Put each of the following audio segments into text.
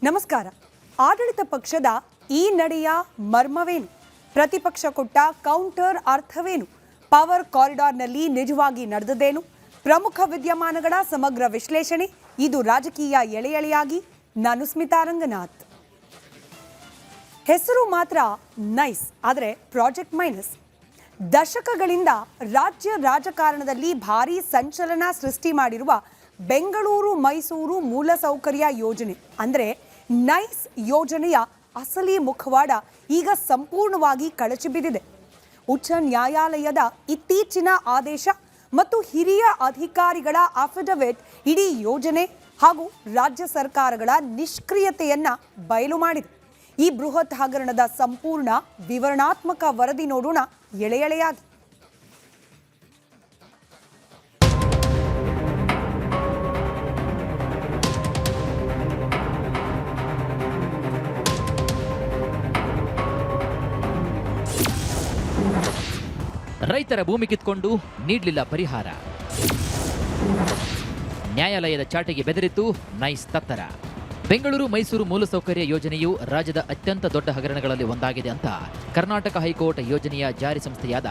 ನಮಸ್ಕಾರ. ಆಡಳಿತ ಪಕ್ಷದ ಈ ನಡೆಯ ಮರ್ಮವೇನು? ಪ್ರತಿಪಕ್ಷ ಕೊಟ್ಟ ಕೌಂಟರ್ ಅರ್ಥವೇನು? ಪವರ್ ಕಾರಿಡಾರ್ನಲ್ಲಿ ನಿಜವಾಗಿ ನಡೆದದೇನು? ಪ್ರಮುಖ ವಿದ್ಯಮಾನಗಳ ಸಮಗ್ರ ವಿಶ್ಲೇಷಣೆ. ಇದು ರಾಜಕೀಯ ಎಳೆಯಾಗಿ. ನಾನು ಸ್ಮಿತಾ ರಂಗನಾಥ್. ಹೆಸರು ಮಾತ್ರ ನೈಸ್, ಆದರೆ ಪ್ರಾಜೆಕ್ಟ್ ಮೈನಸ್. ದಶಕಗಳಿಂದ ರಾಜ್ಯ ರಾಜಕಾರಣದಲ್ಲಿ ಭಾರೀ ಸಂಚಲನ ಸೃಷ್ಟಿ ಮಾಡಿರುವ ಬೆಂಗಳೂರು ಮೈಸೂರು ಮೂಲಸೌಕರ್ಯ ಯೋಜನೆ ಅಂದರೆ ನೈಸ್ ಯೋಜನೆಯ ಅಸಲಿ ಮುಖವಾಡ ಈಗ ಸಂಪೂರ್ಣವಾಗಿ ಕಳಚಿ ಬಿದ್ದಿದೆ. ಉಚ್ಚ ನ್ಯಾಯಾಲಯದ ಇತ್ತೀಚಿನ ಆದೇಶ ಮತ್ತು ಹಿರಿಯ ಅಧಿಕಾರಿಗಳ ಅಫಿಡವಿಟ್ ಇಡೀ ಯೋಜನೆ ಹಾಗೂ ರಾಜ್ಯ ಸರ್ಕಾರಗಳ ನಿಷ್ಕ್ರಿಯತೆಯನ್ನ ಬಯಲು ಮಾಡಿದೆ. ಈ ಬೃಹತ್ ಹಗರಣದ ಸಂಪೂರ್ಣ ವಿವರಣಾತ್ಮಕ ವರದಿ ನೋಡೋಣ ಎಳೆಯಾಗಿ. ರೈತರ ಭೂಮಿ ಕಿತ್ಕೊಂಡು ನೀಡಲಿಲ್ಲ ಪರಿಹಾರ. ನ್ಯಾಯಾಲಯದ ಚಾಟಿಗೆ ಬೆದರಿತು ನೈಸ್ ತತ್ತರ. ಬೆಂಗಳೂರು ಮೈಸೂರು ಮೂಲಸೌಕರ್ಯ ಯೋಜನೆಯು ರಾಜ್ಯದ ಅತ್ಯಂತ ದೊಡ್ಡ ಹಗರಣಗಳಲ್ಲಿ ಒಂದಾಗಿದೆ ಅಂತ ಕರ್ನಾಟಕ ಹೈಕೋರ್ಟ್ ಯೋಜನೆಯ ಜಾರಿ ಸಂಸ್ಥೆಯಾದ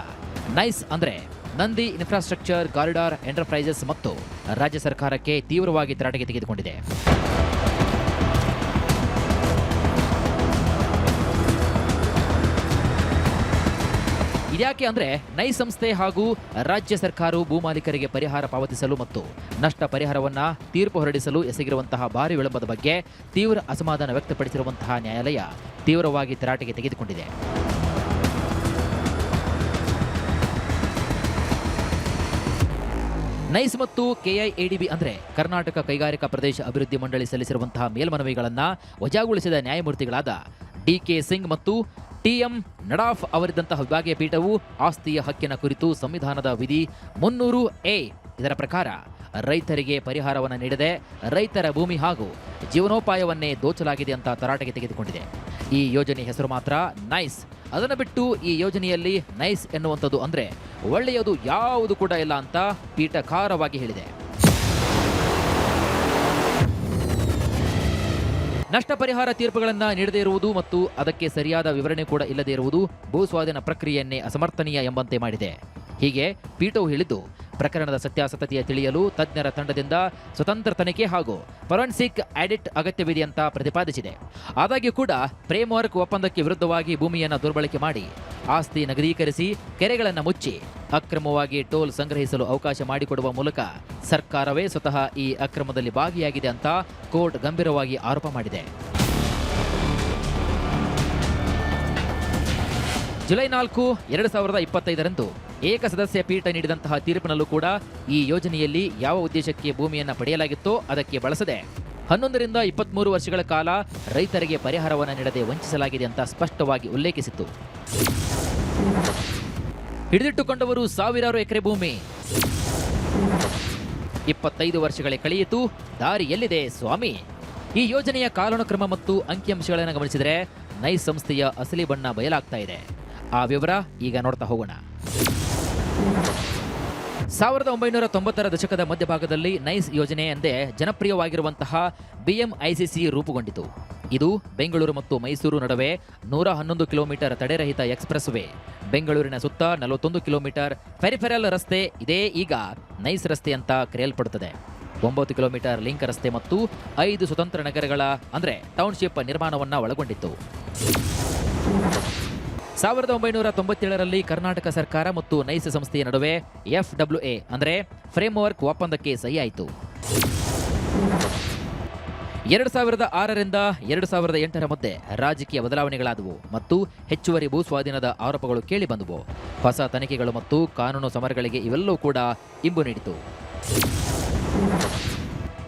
ನೈಸ್ ಅಂದರೆ ನಂದಿ ಇನ್ಫ್ರಾಸ್ಟ್ರಕ್ಚರ್ ಕಾರಿಡಾರ್ ಎಂಟರ್ಪ್ರೈಸಸ್ ಮತ್ತು ರಾಜ್ಯ ಸರ್ಕಾರಕ್ಕೆ ತೀವ್ರವಾಗಿ ತರಾಟೆಗೆ ತೆಗೆದುಕೊಂಡಿದೆ. ಇದ್ಯಾಕೆ ಅಂದ್ರೆ ನೈಸ್ ಸಂಸ್ಥೆ ಹಾಗೂ ರಾಜ್ಯ ಸರ್ಕಾರವು ಭೂಮಾಲೀಕರಿಗೆ ಪರಿಹಾರ ಪಾವತಿಸಲು ಮತ್ತು ನಷ್ಟ ಪರಿಹಾರವನ್ನ ತೀರ್ಪು ಹೊರಡಿಸಲು ಎಸಗಿರುವಂತಹ ಭಾರಿ ವಿಳಂಬದ ಬಗ್ಗೆ ತೀವ್ರ ಅಸಮಾಧಾನ ವ್ಯಕ್ತಪಡಿಸಿರುವಂತಹ ನ್ಯಾಯಾಲಯ ತೀವ್ರವಾಗಿ ತರಾಟೆಗೆ ತೆಗೆದುಕೊಂಡಿದೆ. ನೈಸ್ ಮತ್ತು ಕೆಐಎಡಿಬಿ ಅಂದ್ರೆ ಕರ್ನಾಟಕ ಕೈಗಾರಿಕಾ ಪ್ರದೇಶ ಅಭಿವೃದ್ಧಿ ಮಂಡಳಿ ಸಲ್ಲಿಸಿರುವಂತಹ ಮೇಲ್ಮನವಿಗಳನ್ನ ವಜಾಗೊಳಿಸಿದ ನ್ಯಾಯಮೂರ್ತಿಗಳಾದ ಡಿಕೆ ಸಿಂಗ್ ಮತ್ತು ಟಿಎಂ ನಡಾಫ್ ಅವರಿದ್ದಂತಹ ವಿಭಾಗೀಯ ಪೀಠವು ಆಸ್ತಿಯ ಹಕ್ಕಿನ ಕುರಿತು ಸಂವಿಧಾನದ ವಿಧಿ 300A ಇದರ ಪ್ರಕಾರ ರೈತರಿಗೆ ಪರಿಹಾರವನ್ನು ನೀಡದೆ ರೈತರ ಭೂಮಿ ಹಾಗೂ ಜೀವನೋಪಾಯವನ್ನೇ ದೋಚಲಾಗಿದೆ ಅಂತ ತರಾಟೆಗೆ ತೆಗೆದುಕೊಂಡಿದೆ. ಈ ಯೋಜನೆ ಹೆಸರು ಮಾತ್ರ ನೈಸ್. ಅದನ್ನು ಬಿಟ್ಟು ಈ ಯೋಜನೆಯಲ್ಲಿ ನೈಸ್ ಎನ್ನುವಂಥದ್ದು ಅಂದ್ರೆ ಒಳ್ಳೆಯದು ಯಾವುದು ಕೂಡ ಇಲ್ಲ ಅಂತ ಪೀಠ ಖಾರವಾಗಿ ಹೇಳಿದೆ. ನಷ್ಟ ಪರಿಹಾರ ತೀರ್ಪುಗಳನ್ನು ನೀಡದೇ ಇರುವುದು ಮತ್ತು ಅದಕ್ಕೆ ಸರಿಯಾದ ವಿವರಣೆ ಕೂಡ ಇಲ್ಲದೇ ಇರುವುದು ಭೂಸ್ವಾಧೀನ ಪ್ರಕ್ರಿಯೆಯನ್ನೇ ಅಸಮರ್ಥನೀಯ ಎಂಬಂತೆ ಮಾಡಿದೆ. ಹೀಗೆ ಪೀಠವು ಹೇಳಿದ್ದು ಪ್ರಕರಣದ ಸತ್ಯಾಸತ್ಯತೆಯ ತಿಳಿಯಲು ತಜ್ಞರ ತಂಡದಿಂದ ಸ್ವತಂತ್ರ ತನಿಖೆ ಹಾಗೂ ಫೊರೆನ್ಸಿಕ್ ಆಡಿಟ್ ಅಗತ್ಯವಿದೆ ಅಂತ ಪ್ರತಿಪಾದಿಸಿದೆ. ಆದಾಗ್ಯೂ ಕೂಡ ಫ್ರೇಮ್ವರ್ಕ್ ಒಪ್ಪಂದಕ್ಕೆ ವಿರುದ್ಧವಾಗಿ ಭೂಮಿಯನ್ನು ದುರ್ಬಳಕೆ ಮಾಡಿ ಆಸ್ತಿ ನಗದೀಕರಿಸಿ ಕೆರೆಗಳನ್ನು ಮುಚ್ಚಿ ಅಕ್ರಮವಾಗಿ ಟೋಲ್ ಸಂಗ್ರಹಿಸಲು ಅವಕಾಶ ಮಾಡಿಕೊಡುವ ಮೂಲಕ ಸರ್ಕಾರವೇ ಸ್ವತಃ ಈ ಅಕ್ರಮದಲ್ಲಿ ಭಾಗಿಯಾಗಿದೆ ಅಂತ ಕೋರ್ಟ್ ಗಂಭೀರವಾಗಿ ಆರೋಪ ಮಾಡಿದೆ. ಜುಲೈ 4, 2025 ಏಕಸದಸ್ಯ ಪೀಠ ನೀಡಿದಂತಹ ತೀರ್ಪಿನಲ್ಲೂ ಕೂಡ ಈ ಯೋಜನೆಯಲ್ಲಿ ಯಾವ ಉದ್ದೇಶಕ್ಕೆ ಭೂಮಿಯನ್ನು ಪಡೆಯಲಾಗಿತ್ತೋ ಅದಕ್ಕೆ ಬಳಸದೆ 11 ರಿಂದ 23 ವರ್ಷಗಳ ಕಾಲ ರೈತರಿಗೆ ಪರಿಹಾರವನ್ನು ನೀಡದೆ ವಂಚಿಸಲಾಗಿದೆ ಅಂತ ಸ್ಪಷ್ಟವಾಗಿ ಉಲ್ಲೇಖಿಸಿತ್ತು. ಹಿಡಿದಿಟ್ಟುಕೊಂಡವರು ಸಾವಿರಾರು ಎಕರೆ ಭೂಮಿ. 25 ವರ್ಷಗಳೇ ಕಳೆಯಿತು, ದಾರಿ ಎಲ್ಲಿದೆ ಸ್ವಾಮಿ? ಈ ಯೋಜನೆಯ ಕಾಲಾನುಕ್ರಮ ಮತ್ತು ಅಂಕಿಅಂಶಗಳನ್ನು ಗಮನಿಸಿದರೆ ನೈಸ್ ಸಂಸ್ಥೆಯ ಅಸಲಿ ಬಣ್ಣ ಬಯಲಾಗ್ತಾ ಇದೆ. ಆ ವಿವರ ಈಗ ನೋಡ್ತಾ ಹೋಗೋಣ. 1990ರ ದಶಕದ ಮಧ್ಯಭಾಗದಲ್ಲಿ ನೈಸ್ ಯೋಜನೆ ಎಂದೇ ಜನಪ್ರಿಯವಾಗಿರುವಂತಹ BMICC ರೂಪುಗೊಂಡಿತು. ಇದು ಬೆಂಗಳೂರು ಮತ್ತು ಮೈಸೂರು ನಡುವೆ 111 ಕಿಲೋಮೀಟರ್ ತಡೆರಹಿತ ಎಕ್ಸ್‌ಪ್ರೆಸ್ ವೇ, ಬೆಂಗಳೂರಿನ ಸುತ್ತ 41 ಕಿಲೋಮೀಟರ್ ಪೆರಿಫೆರಲ್ ರಸ್ತೆ ಇದೇ ಈಗ ನೈಸ್ ರಸ್ತೆ ಅಂತ ಕರೆಯಲ್ಪಡುತ್ತದೆ. 9 ಕಿಲೋಮೀಟರ್ ಲಿಂಕ್ ರಸ್ತೆ ಮತ್ತು 5 ಸ್ವತಂತ್ರ ನಗರಗಳ ಅಂದ್ರೆ ಟೌನ್ಶಿಪ್ ನಿರ್ಮಾಣವನ್ನ ಒಳಗೊಂಡಿತ್ತು. 1997ರಲ್ಲಿ ಕರ್ನಾಟಕ ಸರ್ಕಾರ ಮತ್ತು ನೈಸ್ ಸಂಸ್ಥೆಯ ನಡುವೆ FWA ಅಂದರೆ ಫ್ರೇಮ್ವರ್ಕ್ ಒಪ್ಪಂದಕ್ಕೆ ಸಹಿ ಆಯಿತು. 2006 ರಿಂದ 2008 ಮಧ್ಯೆ ರಾಜಕೀಯ ಬದಲಾವಣೆಗಳಾದವು ಮತ್ತು ಹೆಚ್ಚುವರಿ ಭೂಸ್ವಾಧೀನದ ಆರೋಪಗಳು ಕೇಳಿ ಬಂದವು. ಹೊಸ ತನಿಖೆಗಳು ಮತ್ತು ಕಾನೂನು ಸಮರಗಳಿಗೆ ಇವೆಲ್ಲವೂ ಕೂಡ ಇಂಬು ನೀಡಿತು.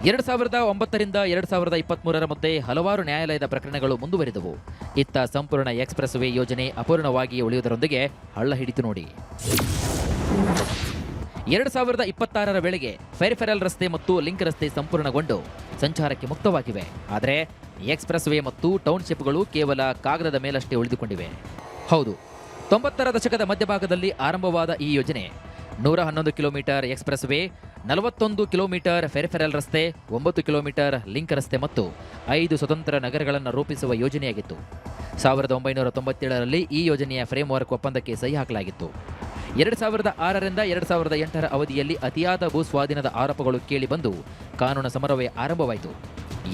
2009 ರಿಂದ 2023 ಮಧ್ಯೆ ಹಲವಾರು ನ್ಯಾಯಾಲಯದ ಪ್ರಕರಣಗಳು ಮುಂದುವರಿದವು. ಇತ್ತ ಸಂಪೂರ್ಣ ಎಕ್ಸ್‌ಪ್ರೆಸ್ ವೇ ಯೋಜನೆ ಅಪೂರ್ಣವಾಗಿ ಉಳಿಯುವುದರೊಂದಿಗೆ ಹಳ್ಳ ಹಿಡಿತು ನೋಡಿ. 2026ರ ವೇಳೆಗೆ ಪೆರಿಫೆರಲ್ ರಸ್ತೆ ಮತ್ತು ಲಿಂಕ್ ರಸ್ತೆ ಸಂಪೂರ್ಣಗೊಂಡು ಸಂಚಾರಕ್ಕೆ ಮುಕ್ತವಾಗಿವೆ. ಆದರೆ ಎಕ್ಸ್‌ಪ್ರೆಸ್ ವೇ ಮತ್ತು ಟೌನ್ಶಿಪ್ಗಳು ಕೇವಲ ಕಾಗದದ ಮೇಲಷ್ಟೇ ಉಳಿದುಕೊಂಡಿವೆ. ಹೌದು, 90ರ ದಶಕದ ಮಧ್ಯಭಾಗದಲ್ಲಿ ಆರಂಭವಾದ ಈ ಯೋಜನೆ 111 kilometre express way, 41 kilometre peripheral ರಸ್ತೆ, 9 ಕಿಲೋಮೀಟರ್ ಲಿಂಕ್ ರಸ್ತೆ ಮತ್ತು 5 ಸ್ವತಂತ್ರ ನಗರಗಳನ್ನು ರೂಪಿಸುವ ಯೋಜನೆಯಾಗಿತ್ತು. 1997ರಲ್ಲಿ ಈ ಯೋಜನೆಯ ಫ್ರೇಮ್ವರ್ಕ್ ಒಪ್ಪಂದಕ್ಕೆ ಸಹಿ ಹಾಕಲಾಗಿತ್ತು. 2006ರಿಂದ 2008ರ ಅವಧಿಯಲ್ಲಿ ಅತಿಯಾದ ಭೂ ಸ್ವಾಧೀನದ ಆರೋಪಗಳು ಕೇಳಿಬಂದು ಕಾನೂನು ಸಮರವೇ ಆರಂಭವಾಯಿತು.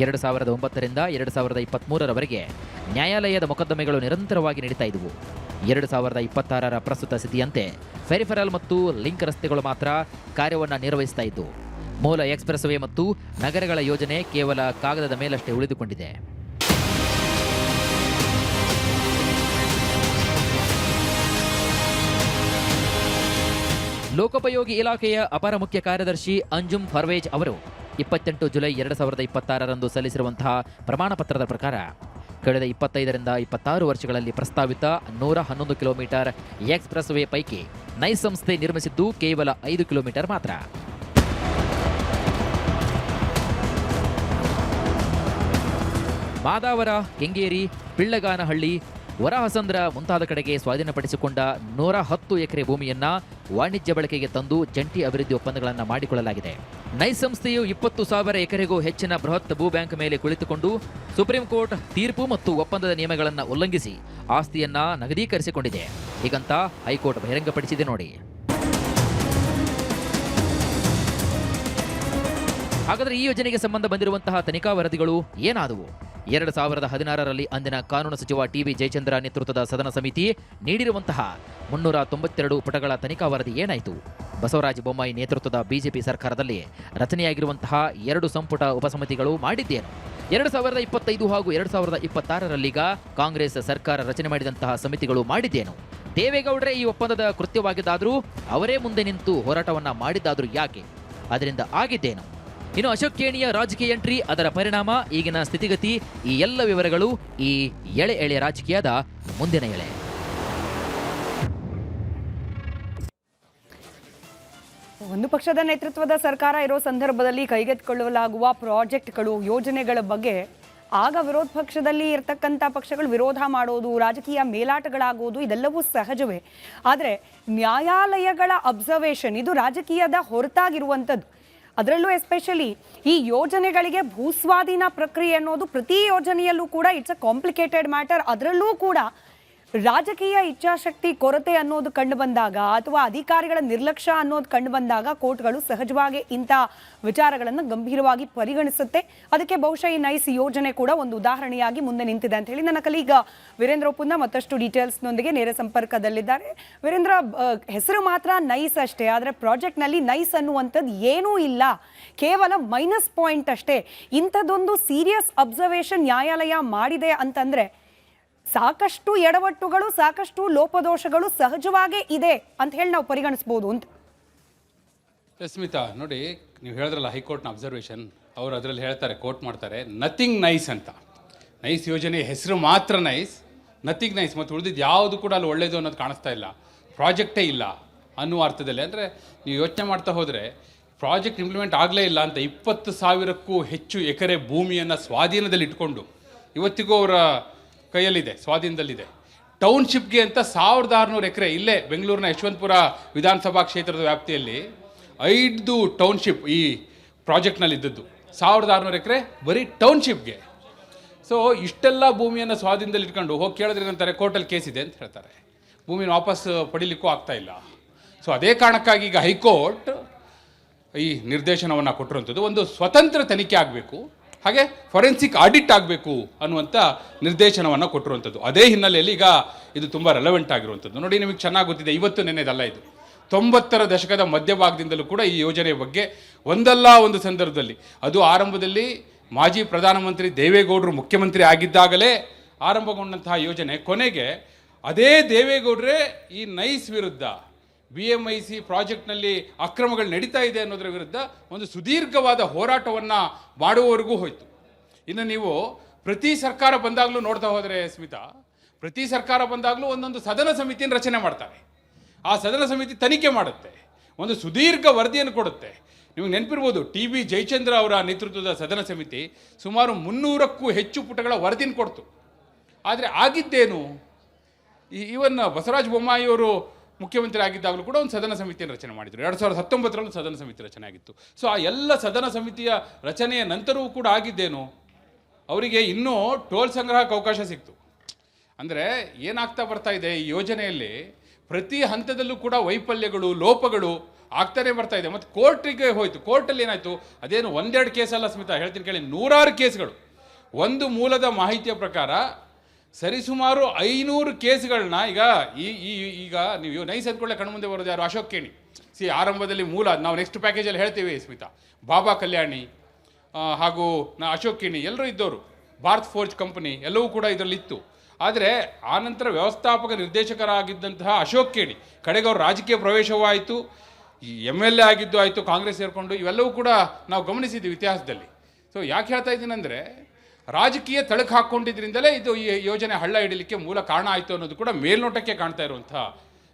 2009ರಿಂದ 2023ರವರೆಗೆ ನ್ಯಾಯಾಲಯದ ಮೊಕದ್ದಮೆಗಳು ನಿರಂತರವಾಗಿ ನಡೀತಾ ಇದ್ದವು. 2026ರ ಪ್ರಸ್ತುತ ಸ್ಥಿತಿಯಂತೆ ಫೆರಿಫೆರಲ್ ಮತ್ತು ಲಿಂಕ್ ರಸ್ತೆಗಳು ಮಾತ್ರ ಕಾರ್ಯವನ್ನು ನಿರ್ವಹಿಸ್ತಾ ಇದ್ದು, ಮೂಲ ಎಕ್ಸ್‌ಪ್ರೆಸ್ ವೇ ಮತ್ತು ನಗರಗಳ ಯೋಜನೆ ಕೇವಲ ಕಾಗದದ ಮೇಲಷ್ಟೇ ಉಳಿದುಕೊಂಡಿದೆ. ಲೋಕೋಪಯೋಗಿ ಇಲಾಖೆಯ ಅಪರ ಮುಖ್ಯ ಕಾರ್ಯದರ್ಶಿ ಅಂಜುಮ್ ಪರ್ವೇಜ್ ಅವರು 28 ಜುಲೈ 2026ರಂದು ಸಲ್ಲಿಸಿರುವಂತಹ ಪ್ರಮಾಣ ಪತ್ರದ ಪ್ರಕಾರ ಕಳೆದ 25ರಿಂದ 26 ವರ್ಷಗಳಲ್ಲಿ ಪ್ರಸ್ತಾವಿತ 111 ಕಿಲೋಮೀಟರ್ ಎಕ್ಸ್‌ಪ್ರೆಸ್ ವೇ ಪೈಕಿ ನೈಸ್ ಸಂಸ್ಥೆ ನಿರ್ಮಿಸಿದ್ದು ಕೇವಲ 5 ಕಿಲೋಮೀಟರ್ ಮಾತ್ರ. ಮಾದಾವರ, ಕೆಂಗೇರಿ, ಪಿಳ್ಳಗಾನಹಳ್ಳಿ, ವರಹಸಂದ್ರ ಮುಂತಾದ ಕಡೆಗೆ ಸ್ವಾಧೀನಪಡಿಸಿಕೊಂಡ 110 ಎಕರೆ ಭೂಮಿಯನ್ನ ವಾಣಿಜ್ಯ ಬಳಕೆಗೆ ತಂದು ಜಂಟಿ ಅಭಿವೃದ್ಧಿ ಒಪ್ಪಂದಗಳನ್ನು ಮಾಡಿಕೊಳ್ಳಲಾಗಿದೆ. ನೈಸ್ ಸಂಸ್ಥೆಯು 20,000 ಎಕರೆಗೂ ಹೆಚ್ಚಿನ ಬೃಹತ್ ಭೂ ಬ್ಯಾಂಕ್ ಮೇಲೆ ಕುಳಿತುಕೊಂಡು ಸುಪ್ರೀಂ ಕೋರ್ಟ್ ತೀರ್ಪು ಮತ್ತು ಒಪ್ಪಂದದ ನಿಯಮಗಳನ್ನು ಉಲ್ಲಂಘಿಸಿ ಆಸ್ತಿಯನ್ನ ನಗದೀಕರಿಸಿಕೊಂಡಿದೆ. ಹೀಗಂತ ಹೈಕೋರ್ಟ್ ಬಹಿರಂಗಪಡಿಸಿದೆ ನೋಡಿ. ಹಾಗಾದರೆ ಈ ಯೋಜನೆಗೆ ಸಂಬಂಧ ಬಂದಿರುವಂತಹ ತನಿಖಾ ವರದಿಗಳು ಏನಾದವು? 2016ರಲ್ಲಿ ಅಂದಿನ ಕಾನೂನು ಸಚಿವ ಟಿ.ಬಿ. ಜಯಚಂದ್ರ ನೇತೃತ್ವದ ಸದನ ಸಮಿತಿ ನೀಡಿರುವಂತಹ 392 ಪುಟಗಳ ತನಿಖಾ ವರದಿ ಏನಾಯಿತು? ಬಸವರಾಜ ಬೊಮ್ಮಾಯಿ ನೇತೃತ್ವದ ಬಿಜೆಪಿ ಸರ್ಕಾರದಲ್ಲಿ ರಚನೆಯಾಗಿರುವಂತಹ 2 ಸಂಪುಟ ಉಪಸಮಿತಿಗಳು ಮಾಡಿದ್ದೇನು? 2025 ಹಾಗೂ 2026ರಲ್ಲೀಗ ಕಾಂಗ್ರೆಸ್ ಸರ್ಕಾರ ರಚನೆ ಮಾಡಿದಂತಹ ಸಮಿತಿಗಳು ಮಾಡಿದ್ದೇನು? ದೇವೇಗೌಡರೇ ಈ ಒಪ್ಪಂದದ ಕೃತ್ಯವಾಗಿದ್ದಾದರೂ ಅವರೇ ಮುಂದೆ ನಿಂತು ಹೋರಾಟವನ್ನ ಮಾಡಿದ್ದಾದರೂ ಯಾಕೆ? ಅದರಿಂದ ಆಗಿದ್ದೇನು? ಇನ್ನು ಅಶೋಕ್ ಕೇಣಿಯ ರಾಜಕೀಯ ಎಂಟ್ರಿ, ಅದರ ಪರಿಣಾಮ, ಈಗಿನ ಸ್ಥಿತಿಗತಿ, ಈ ಎಲ್ಲ ವಿವರಗಳು ಈ ಎಳೆ ರಾಜಕೀಯದ ಮುಂದಿನ ಎಳೆ. ಒಂದು ಪಕ್ಷದ ನೇತೃತ್ವದ ಸರ್ಕಾರ ಇರೋ ಸಂದರ್ಭದಲ್ಲಿ ಕೈಗೆತ್ತಿಕೊಳ್ಳಲಾಗುವ ಪ್ರಾಜೆಕ್ಟ್ಗಳು, ಯೋಜನೆಗಳ ಬಗ್ಗೆ ಆಗ ವಿರೋಧ ಪಕ್ಷದಲ್ಲಿ ಇರತಕ್ಕಂಥ ಪಕ್ಷಗಳು ವಿರೋಧ ಮಾಡೋದು, ರಾಜಕೀಯ ಮೇಲಾಟಗಳಾಗೋದು ಇದೆಲ್ಲವೂ ಸಹಜವೇ. ಆದರೆ ನ್ಯಾಯಾಲಯಗಳ ಅಬ್ಸರ್ವೇಷನ್ ಇದು ರಾಜಕೀಯದ ಹೊರತಾಗಿರುವಂಥದ್ದು. ಅದರಲ್ಲೂ ಎಸ್ಪೆಷಲಿ ಈ ಯೋಜನೆಗಳಿಗೆ ಭೂಸ್ವಾಧೀನ ಪ್ರಕ್ರಿಯೆ ಅನ್ನೋದು ಪ್ರತಿ ಯೋಜನೆಯಲ್ಲೂ ಕೂಡ ಇಟ್ಸ್ ಅ ಕಾಂಪ್ಲಿಕೇಟೆಡ್ ಮ್ಯಾಟರ್. ಅದರಲ್ಲೂ ಕೂಡ ರಾಜಕೀಯ ಇಚ್ಛಾಶಕ್ತಿ ಕೊರತೆ ಅನ್ನೋದು ಕಂಡು ಬಂದಾಗ ಅಥವಾ ಅಧಿಕಾರಿಗಳ ನಿರ್ಲಕ್ಷ್ಯ ಅನ್ನೋದು ಕಂಡು ಬಂದಾಗ ಕೋರ್ಟ್ಗಳು ಸಹಜವಾಗಿ ಇಂಥ ವಿಚಾರಗಳನ್ನು ಗಂಭೀರವಾಗಿ ಪರಿಗಣಿಸುತ್ತೆ. ಅದಕ್ಕೆ ಬಹುಶಃ ಈ ನೈಸ್ ಯೋಜನೆ ಕೂಡ ಒಂದು ಉದಾಹರಣೆಯಾಗಿ ಮುಂದೆ ನಿಂತಿದೆ ಅಂತ ಹೇಳಿ ನನ್ನ ಕಲೀಗ ವೀರೇಂದ್ರ ಒಪ್ಪುಂದ ಮತ್ತಷ್ಟು ಡೀಟೇಲ್ಸ್ನೊಂದಿಗೆ ನೇರ ಸಂಪರ್ಕದಲ್ಲಿದ್ದಾರೆ. ವೀರೇಂದ್ರ, ಹೆಸರು ಮಾತ್ರ ನೈಸ್ ಅಷ್ಟೇ, ಆದರೆ ಪ್ರಾಜೆಕ್ಟ್ನಲ್ಲಿ ನೈಸ್ ಅನ್ನುವಂಥದ್ದು ಏನೂ ಇಲ್ಲ, ಕೇವಲ ಮೈನಸ್ ಪಾಯಿಂಟ್ ಅಷ್ಟೇ. ಇಂಥದ್ದೊಂದು ಸೀರಿಯಸ್ ಅಬ್ಸರ್ವೇಷನ್ ನ್ಯಾಯಾಲಯ ಮಾಡಿದೆ ಅಂತಂದ್ರೆ ಸಾಕಷ್ಟು ಎಡವಟ್ಟುಗಳು, ಸಾಕಷ್ಟು ಲೋಪದೋಷಗಳು ಸಹಜವಾಗೇ ಇದೆ ಅಂತ ಹೇಳಿ ನಾವು ಪರಿಗಣಿಸಬಹುದು ಅಂತ. ಸ್ಮಿತಾ, ನೋಡಿ, ನೀವು ಹೇಳಿದ್ರಲ್ಲ ಹೈಕೋರ್ಟ್ನ ಅಬ್ಸರ್ವೇಷನ್, ಅವರು ಅದರಲ್ಲಿ ಹೇಳ್ತಾರೆ, ಕೋರ್ಟ್ ಮಾಡ್ತಾರೆ, ನಥಿಂಗ್ ನೈಸ್ ಅಂತ. ನೈಸ್ ಯೋಜನೆ ಹೆಸರು ಮಾತ್ರ ನೈಸ್, ನಥಿಂಗ್ ನೈಸ್, ಮತ್ತು ಉಳಿದಿದ್ದು ಯಾವುದು ಕೂಡ ಅಲ್ಲಿ ಒಳ್ಳೆಯದು ಅನ್ನೋದು ಕಾಣಿಸ್ತಾ ಇಲ್ಲ, ಪ್ರಾಜೆಕ್ಟೇ ಇಲ್ಲ ಅನ್ನುವ ಅರ್ಥದಲ್ಲಿ. ಅಂದರೆ ನೀವು ಯೋಚನೆ ಮಾಡ್ತಾ ಹೋದರೆ ಪ್ರಾಜೆಕ್ಟ್ ಇಂಪ್ಲಿಮೆಂಟ್ ಆಗಲೇ ಇಲ್ಲ ಅಂತ 20,000ಕ್ಕೂ ಹೆಚ್ಚು ಎಕರೆ ಭೂಮಿಯನ್ನು ಸ್ವಾಧೀನದಲ್ಲಿ ಇಟ್ಕೊಂಡು ಇವತ್ತಿಗೂ ಅವರ ಕೈಯಲ್ಲಿದೆ, ಸ್ವಾಧೀನದಲ್ಲಿದೆ. ಟೌನ್ಶಿಪ್ಗೆ ಅಂತ 1,600 ಎಕರೆ ಇಲ್ಲೇ ಬೆಂಗಳೂರಿನ ಯಶವಂತಪುರ ವಿಧಾನಸಭಾ ಕ್ಷೇತ್ರದ ವ್ಯಾಪ್ತಿಯಲ್ಲಿ 5 ಟೌನ್ಶಿಪ್ ಈ ಪ್ರಾಜೆಕ್ಟ್ನಲ್ಲಿ ಇದ್ದದ್ದು. 1,600 ಎಕರೆ ಬರೀ ಟೌನ್ಶಿಪ್ಗೆ. ಸೊ ಇಷ್ಟೆಲ್ಲ ಭೂಮಿಯನ್ನು ಸ್ವಾಧೀನದಲ್ಲಿ ಇಟ್ಕೊಂಡು ಹೋಗಿ ಕೇಳಿದ್ರೆ ಏನಂತಾರೆ, ಕೋರ್ಟಲ್ಲಿ ಕೇಸ್ ಇದೆ ಅಂತ ಹೇಳ್ತಾರೆ, ಭೂಮಿನ ವಾಪಸ್ ಪಡಿಲಿಕ್ಕೂ ಆಗ್ತಾ ಇಲ್ಲ. ಸೊ ಅದೇ ಕಾರಣಕ್ಕಾಗಿ ಈಗ ಹೈಕೋರ್ಟ್ ಈ ನಿರ್ದೇಶನವನ್ನು ಕೊಟ್ಟಿರುವಂಥದ್ದು, ಒಂದು ಸ್ವತಂತ್ರ ತನಿಖೆ ಆಗಬೇಕು, ಹಾಗೆ ಫೊರೆನ್ಸಿಕ್ ಆಡಿಟ್ ಆಗಬೇಕು ಅನ್ನುವಂಥ ನಿರ್ದೇಶನವನ್ನು ಕೊಟ್ಟಿರುವಂಥದ್ದು. ಅದೇ ಹಿನ್ನೆಲೆಯಲ್ಲಿ ಈಗ ಇದು ತುಂಬ ರೆಲೆವೆಂಟ್ ಆಗಿರುವಂಥದ್ದು. ನೋಡಿ, ನಿಮಗೆ ಚೆನ್ನಾಗಿ ಗೊತ್ತಿದೆ, ಇವತ್ತು ನೆನ್ನೆದಲ್ಲ ಇದು, 90ರ ದಶಕದ ಮಧ್ಯಭಾಗದಿಂದಲೂ ಕೂಡ ಈ ಯೋಜನೆ ಬಗ್ಗೆ ಒಂದಲ್ಲ ಒಂದು ಸಂದರ್ಭದಲ್ಲಿ, ಅದು ಆರಂಭದಲ್ಲಿ ಮಾಜಿ ಪ್ರಧಾನಮಂತ್ರಿ ದೇವೇಗೌಡರು ಮುಖ್ಯಮಂತ್ರಿ ಆಗಿದ್ದಾಗಲೇ ಆರಂಭಗೊಂಡಂತಹ ಯೋಜನೆ, ಕೊನೆಗೆ ಅದೇ ದೇವೇಗೌಡರೇ ಈ ನೈಸ್ ವಿರುದ್ಧ, BMIC ಪ್ರಾಜೆಕ್ಟ್ನಲ್ಲಿ ಅಕ್ರಮಗಳು ನಡೀತಾ ಇದೆ ಅನ್ನೋದರ ವಿರುದ್ಧ ಒಂದು ಸುದೀರ್ಘವಾದ ಹೋರಾಟವನ್ನು ಮಾಡುವವರೆಗೂ ಹೋಯಿತು. ಇನ್ನು ನೀವು ಪ್ರತಿ ಸರ್ಕಾರ ಬಂದಾಗಲೂ ನೋಡ್ತಾ ಹೋದರೆ ಸ್ಮಿತಾ, ಪ್ರತಿ ಸರ್ಕಾರ ಬಂದಾಗಲೂ ಒಂದೊಂದು ಸದನ ಸಮಿತಿಯನ್ನು ರಚನೆ ಮಾಡ್ತಾರೆ. ಆ ಸದನ ಸಮಿತಿ ತನಿಖೆ ಮಾಡುತ್ತೆ, ಒಂದು ಸುದೀರ್ಘ ವರದಿಯನ್ನು ಕೊಡುತ್ತೆ. ನಿಮಗೆ ನೆನಪಿರ್ಬೋದು, ಟಿ.ಬಿ. ಜಯಚಂದ್ರ ಅವರ ನೇತೃತ್ವದ ಸದನ ಸಮಿತಿ ಸುಮಾರು 300ಕ್ಕೂ ಹೆಚ್ಚು ಪುಟಗಳ ವರದಿಯನ್ನು ಕೊಡ್ತು. ಆದರೆ ಆಗಿದ್ದೇನು? ಇವನ್ ಬಸವರಾಜ ಬೊಮ್ಮಾಯಿಯವರು ಮುಖ್ಯಮಂತ್ರಿ ಆಗಿದ್ದಾಗಲೂ ಕೂಡ ಒಂದು ಸದನ ಸಮಿತಿಯನ್ನು ರಚನೆ ಮಾಡಿದರು. 2019ರಲ್ಲಿ ಸದನ ಸಮಿತಿ ರಚನೆ ಆಗಿತ್ತು. ಸೊ ಆ ಎಲ್ಲ ಸದನ ಸಮಿತಿಯ ರಚನೆಯ ನಂತರವೂ ಕೂಡ ಆಗಿದ್ದೇನು, ಅವರಿಗೆ ಇನ್ನೂ ಟೋಲ್ ಸಂಗ್ರಹಕ್ಕೆ ಅವಕಾಶ ಸಿಕ್ತು. ಅಂದರೆ ಏನಾಗ್ತಾ ಬರ್ತಾ ಇದೆ ಈ ಯೋಜನೆಯಲ್ಲಿ, ಪ್ರತಿ ಹಂತದಲ್ಲೂ ಕೂಡ ವೈಫಲ್ಯಗಳು, ಲೋಪಗಳು ಆಗ್ತಾನೆ ಬರ್ತಾ ಇದೆ. ಮತ್ತು ಕೋರ್ಟಿಗೆ ಹೋಯಿತು. ಕೋರ್ಟಲ್ಲಿ ಏನಾಯಿತು, ಅದೇನು ಒಂದೆರಡು ಕೇಸಲ್ಲ ಸ್ಮಿತಾ, ಹೇಳ್ತೀನಿ ಕೇಳಿ, 100 ಕೇಸ್ಗಳು. ಒಂದು ಮೂಲದ ಮಾಹಿತಿಯ ಪ್ರಕಾರ ಸರಿಸುಮಾರು 500 ಕೇಸ್ಗಳನ್ನ ಈಗ ನೀವು ನೈಸ್ ಅಂದ್ಕೊಳ್ಳೆ ಕಣ್ಮುಂದೆ ಬರೋದು ಯಾರು, ಅಶೋಕ್ ಕೇಣಿ. ಆರಂಭದಲ್ಲಿ ಮೂಲ ನಾವು ನೆಕ್ಸ್ಟ್ ಪ್ಯಾಕೇಜಲ್ಲಿ ಹೇಳ್ತೀವಿ ಸ್ಮಿತಾ, ಬಾಬಾ ಕಲ್ಯಾಣಿ ಹಾಗೂ ಅಶೋಕ್ ಕೇಣಿ ಎಲ್ಲರೂ ಇದ್ದವರು, ಭಾರತ್ ಫೋರ್ಜ್ ಕಂಪನಿ ಎಲ್ಲವೂ ಕೂಡ ಇದರಲ್ಲಿತ್ತು. ಆದರೆ ಆನಂತರ ವ್ಯವಸ್ಥಾಪಕ ನಿರ್ದೇಶಕರಾಗಿದ್ದಂತಹ ಅಶೋಕ್ ಕೇಣಿ ಕಡೆಗೆ ಅವರು ರಾಜಕೀಯ ಪ್ರವೇಶವೂ ಆಯಿತು, MLA ಆಗಿದ್ದು ಆಯಿತು, ಕಾಂಗ್ರೆಸ್ ಸೇರಿಕೊಂಡು, ಇವೆಲ್ಲವೂ ಕೂಡ ನಾವು ಗಮನಿಸಿದ್ದೀವಿ ಇತಿಹಾಸದಲ್ಲಿ. ಸೊ ಯಾಕೆ ಹೇಳ್ತಾ ಇದ್ದೀನಿ ಅಂದರೆ, ರಾಜಕೀಯ ತಳಕು ಹಾಕ್ಕೊಂಡಿದ್ರಿಂದಲೇ ಇದು ಈ ಯೋಜನೆ ಹಳ್ಳ ಹಿಡಿಲಿಕ್ಕೆ ಮೂಲ ಕಾರಣ ಆಯಿತು ಅನ್ನೋದು ಕೂಡ ಮೇಲ್ನೋಟಕ್ಕೆ ಕಾಣ್ತಾ ಇರುವಂಥ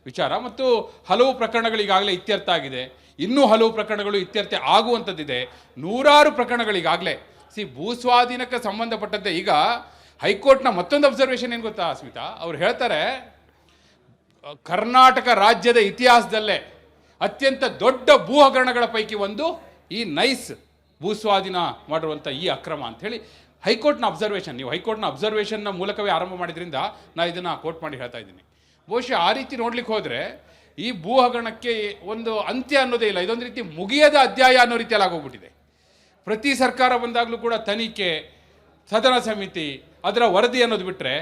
ವಿಚಾರ. ಮತ್ತು ಹಲವು ಪ್ರಕರಣಗಳು ಈಗಾಗಲೇ ಇತ್ಯರ್ಥ ಆಗಿದೆ, ಇನ್ನೂ ಹಲವು ಪ್ರಕರಣಗಳು ಇತ್ಯರ್ಥ ಆಗುವಂಥದ್ದಿದೆ. 100 ಪ್ರಕರಣಗಳಿಗಾಗಲೇ ಭೂಸ್ವಾಧೀನಕ್ಕೆ ಸಂಬಂಧಪಟ್ಟಂತೆ ಈಗ ಹೈಕೋರ್ಟ್ನ ಮತ್ತೊಂದು ಅಬ್ಸರ್ವೇಷನ್ ಏನು ಗೊತ್ತಾ ಸ್ಮಿತಾ, ಅವ್ರು ಹೇಳ್ತಾರೆ ಕರ್ನಾಟಕ ರಾಜ್ಯದ ಇತಿಹಾಸದಲ್ಲೇ ಅತ್ಯಂತ ದೊಡ್ಡ ಭೂ ಹಗರಣಗಳ ಪೈಕಿ ಒಂದು ಈ ನೈಸ್ ಭೂಸ್ವಾಧೀನ ಮಾಡಿರುವಂಥ ಈ ಅಕ್ರಮ ಅಂಥೇಳಿ ಹೈಕೋರ್ಟ್ನ ಅಬ್ಸರ್ವೇಷನ್. ನೀವು ಹೈಕೋರ್ಟ್ನ ಅಬ್ಸರ್ವೇಷನ್ನ ಮೂಲಕವೇ ಆರಂಭ ಮಾಡಿದ್ರಿಂದ ನಾನು ಇದನ್ನು ಕೋಟ್ ಮಾಡಿ ಹೇಳ್ತಾ ಇದ್ದೀನಿ. ಬಹುಶಃ ಆ ರೀತಿ ನೋಡ್ಲಿಕ್ಕೆ ಹೋದರೆ ಈ ಭೂ ಹಗರಣಕ್ಕೆ ಒಂದು ಅಂತ್ಯ ಅನ್ನೋದೇ ಇಲ್ಲ, ಇದೊಂದು ರೀತಿ ಮುಗಿಯದ ಅಧ್ಯಾಯ ಅನ್ನೋ ರೀತಿಯಲ್ಲಿ ಆಗೋಗ್ಬಿಟ್ಟಿದೆ. ಪ್ರತಿ ಸರ್ಕಾರ ಬಂದಾಗಲೂ ಕೂಡ ತನಿಖೆ, ಸದನ ಸಮಿತಿ, ಅದರ ವರದಿ ಅನ್ನೋದು ಬಿಟ್ಟರೆ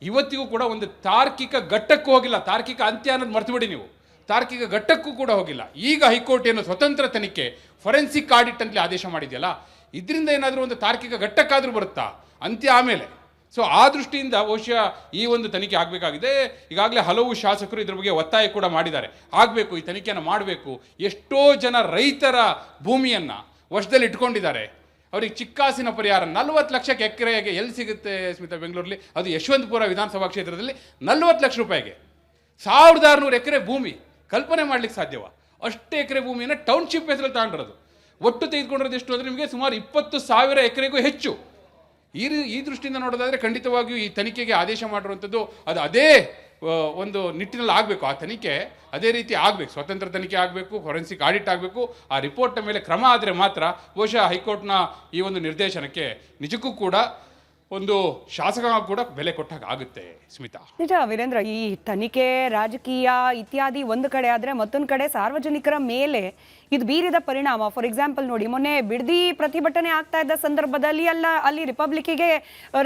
ಇವತ್ತಿಗೂ ಕೂಡ ಒಂದು ತಾರ್ಕಿಕ ಘಟ್ಟಕ್ಕೂ ಹೋಗಿಲ್ಲ. ತಾರ್ಕಿಕ ಅಂತ್ಯ ಅನ್ನೋದು ಮರ್ತುಬಿಡಿ ನೀವು, ತಾರ್ಕಿಕ ಘಟ್ಟಕ್ಕೂ ಕೂಡ ಹೋಗಿಲ್ಲ. ಈಗ ಹೈಕೋರ್ಟ್ ಏನು ಸ್ವತಂತ್ರ ತನಿಖೆ, ಫೊರೆನ್ಸಿಕ್ ಆಡಿಟ್ ಅಂತಲೇ ಆದೇಶ ಮಾಡಿದೆಯಲ್ಲ, ಇದರಿಂದ ಏನಾದರೂ ಒಂದು ತಾರ್ಕಿಕ ಘಟ್ಟಕ್ಕಾದರೂ ಬರುತ್ತಾ ಅಂತ್ಯ ಆಮೇಲೆ. ಸೊ ಆ ದೃಷ್ಟಿಯಿಂದ ಬಹುಶಃ ಈ ಒಂದು ತನಿಖೆ ಆಗಬೇಕಾಗಿದೆ. ಈಗಾಗಲೇ ಹಲವು ಶಾಸಕರು ಇದ್ರ ಬಗ್ಗೆ ಒತ್ತಾಯ ಕೂಡ ಮಾಡಿದ್ದಾರೆ, ಆಗಬೇಕು, ಈ ತನಿಖೆಯನ್ನು ಮಾಡಬೇಕು. ಎಷ್ಟೋ ಜನ ರೈತರ ಭೂಮಿಯನ್ನು ವಶದಲ್ಲಿ ಇಟ್ಕೊಂಡಿದ್ದಾರೆ, ಅವ್ರಿಗೆ ಚಿಕ್ಕಾಸಿನ ಪರಿಹಾರ 40 ಲಕ್ಷಕ್ಕೆ ಎಕರೆಗೆ ಎಲ್ಲಿ ಸಿಗುತ್ತೆ ಸ್ಮಿತಾ ಬೆಂಗಳೂರಲ್ಲಿ? ಅದು ಯಶವಂತಪುರ ವಿಧಾನಸಭಾ ಕ್ಷೇತ್ರದಲ್ಲಿ 40 ಲಕ್ಷ ರೂಪಾಯಿಗೆ 1600 ಎಕರೆ ಭೂಮಿ. ಕಲ್ಪನೆ ಮಾಡ್ಲಿಕ್ಕೆ ಸಾಧ್ಯವ? ಅಷ್ಟೇ ಎಕರೆ ಭೂಮಿಯನ್ನು ಟೌನ್ಶಿಪ್ ಹೆಸರಲ್ಲಿ ತಗೊಂಡಿರೋದು. ಒಟ್ಟು ತೆಗೆದುಕೊಂಡಿರೋದು ಎಷ್ಟು ಅಂದರೆ ನಿಮಗೆ ಸುಮಾರು 20,000 ಎಕರೆಗೂ ಹೆಚ್ಚು. ಈ ದೃಷ್ಟಿಯಿಂದ ನೋಡೋದಾದರೆ ಖಂಡಿತವಾಗಿಯೂ ಈ ತನಿಖೆಗೆ ಆದೇಶ ಮಾಡಿರುವಂಥದ್ದು ಅದು ಅದೇ ಒಂದು ನಿಟ್ಟಿನಲ್ಲಿ ಆಗಬೇಕು. ಆ ತನಿಖೆ ಅದೇ ರೀತಿ ಆಗಬೇಕು, ಸ್ವತಂತ್ರ ತನಿಖೆ ಆಗಬೇಕು, ಫೊರೆನ್ಸಿಕ್ ಆಡಿಟ್ ಆಗಬೇಕು. ಆ ರಿಪೋರ್ಟ್ನ ಮೇಲೆ ಕ್ರಮ ಆದರೆ ಮಾತ್ರ ಬಹುಶಃ ಹೈಕೋರ್ಟ್ನ ಈ ಒಂದು ನಿರ್ದೇಶನಕ್ಕೆ ನಿಜಕ್ಕೂ ಕೂಡ ಒಂದು ಶಾಸಕ ಕೂಡ ಬೆಲೆ ಕೊಟ್ಟಾಗ ಆಗುತ್ತೆ ಸ್ಮಿತಾ. ನಿಜ ವೀರೇಂದ್ರ, ಈ ತನಿಖೆ, ರಾಜಕೀಯ ಇತ್ಯಾದಿ ಒಂದು ಕಡೆ ಆದರೆ ಮತ್ತೊಂದು ಕಡೆ ಸಾರ್ವಜನಿಕರ ಮೇಲೆ ಇದು ಬೀರಿದ ಪರಿಣಾಮ. ಫಾರ್ ಎಕ್ಸಾಂಪಲ್ ನೋಡಿ, ಮೊನ್ನೆ ಬಿಡದಿ ಪ್ರತಿಭಟನೆ ಆಗ್ತಾ ಇದ್ದ ಸಂದರ್ಭದಲ್ಲಿ ಅಲ್ಲಿ ರಿಪಬ್ಲಿಕ್ಕಿಗೆ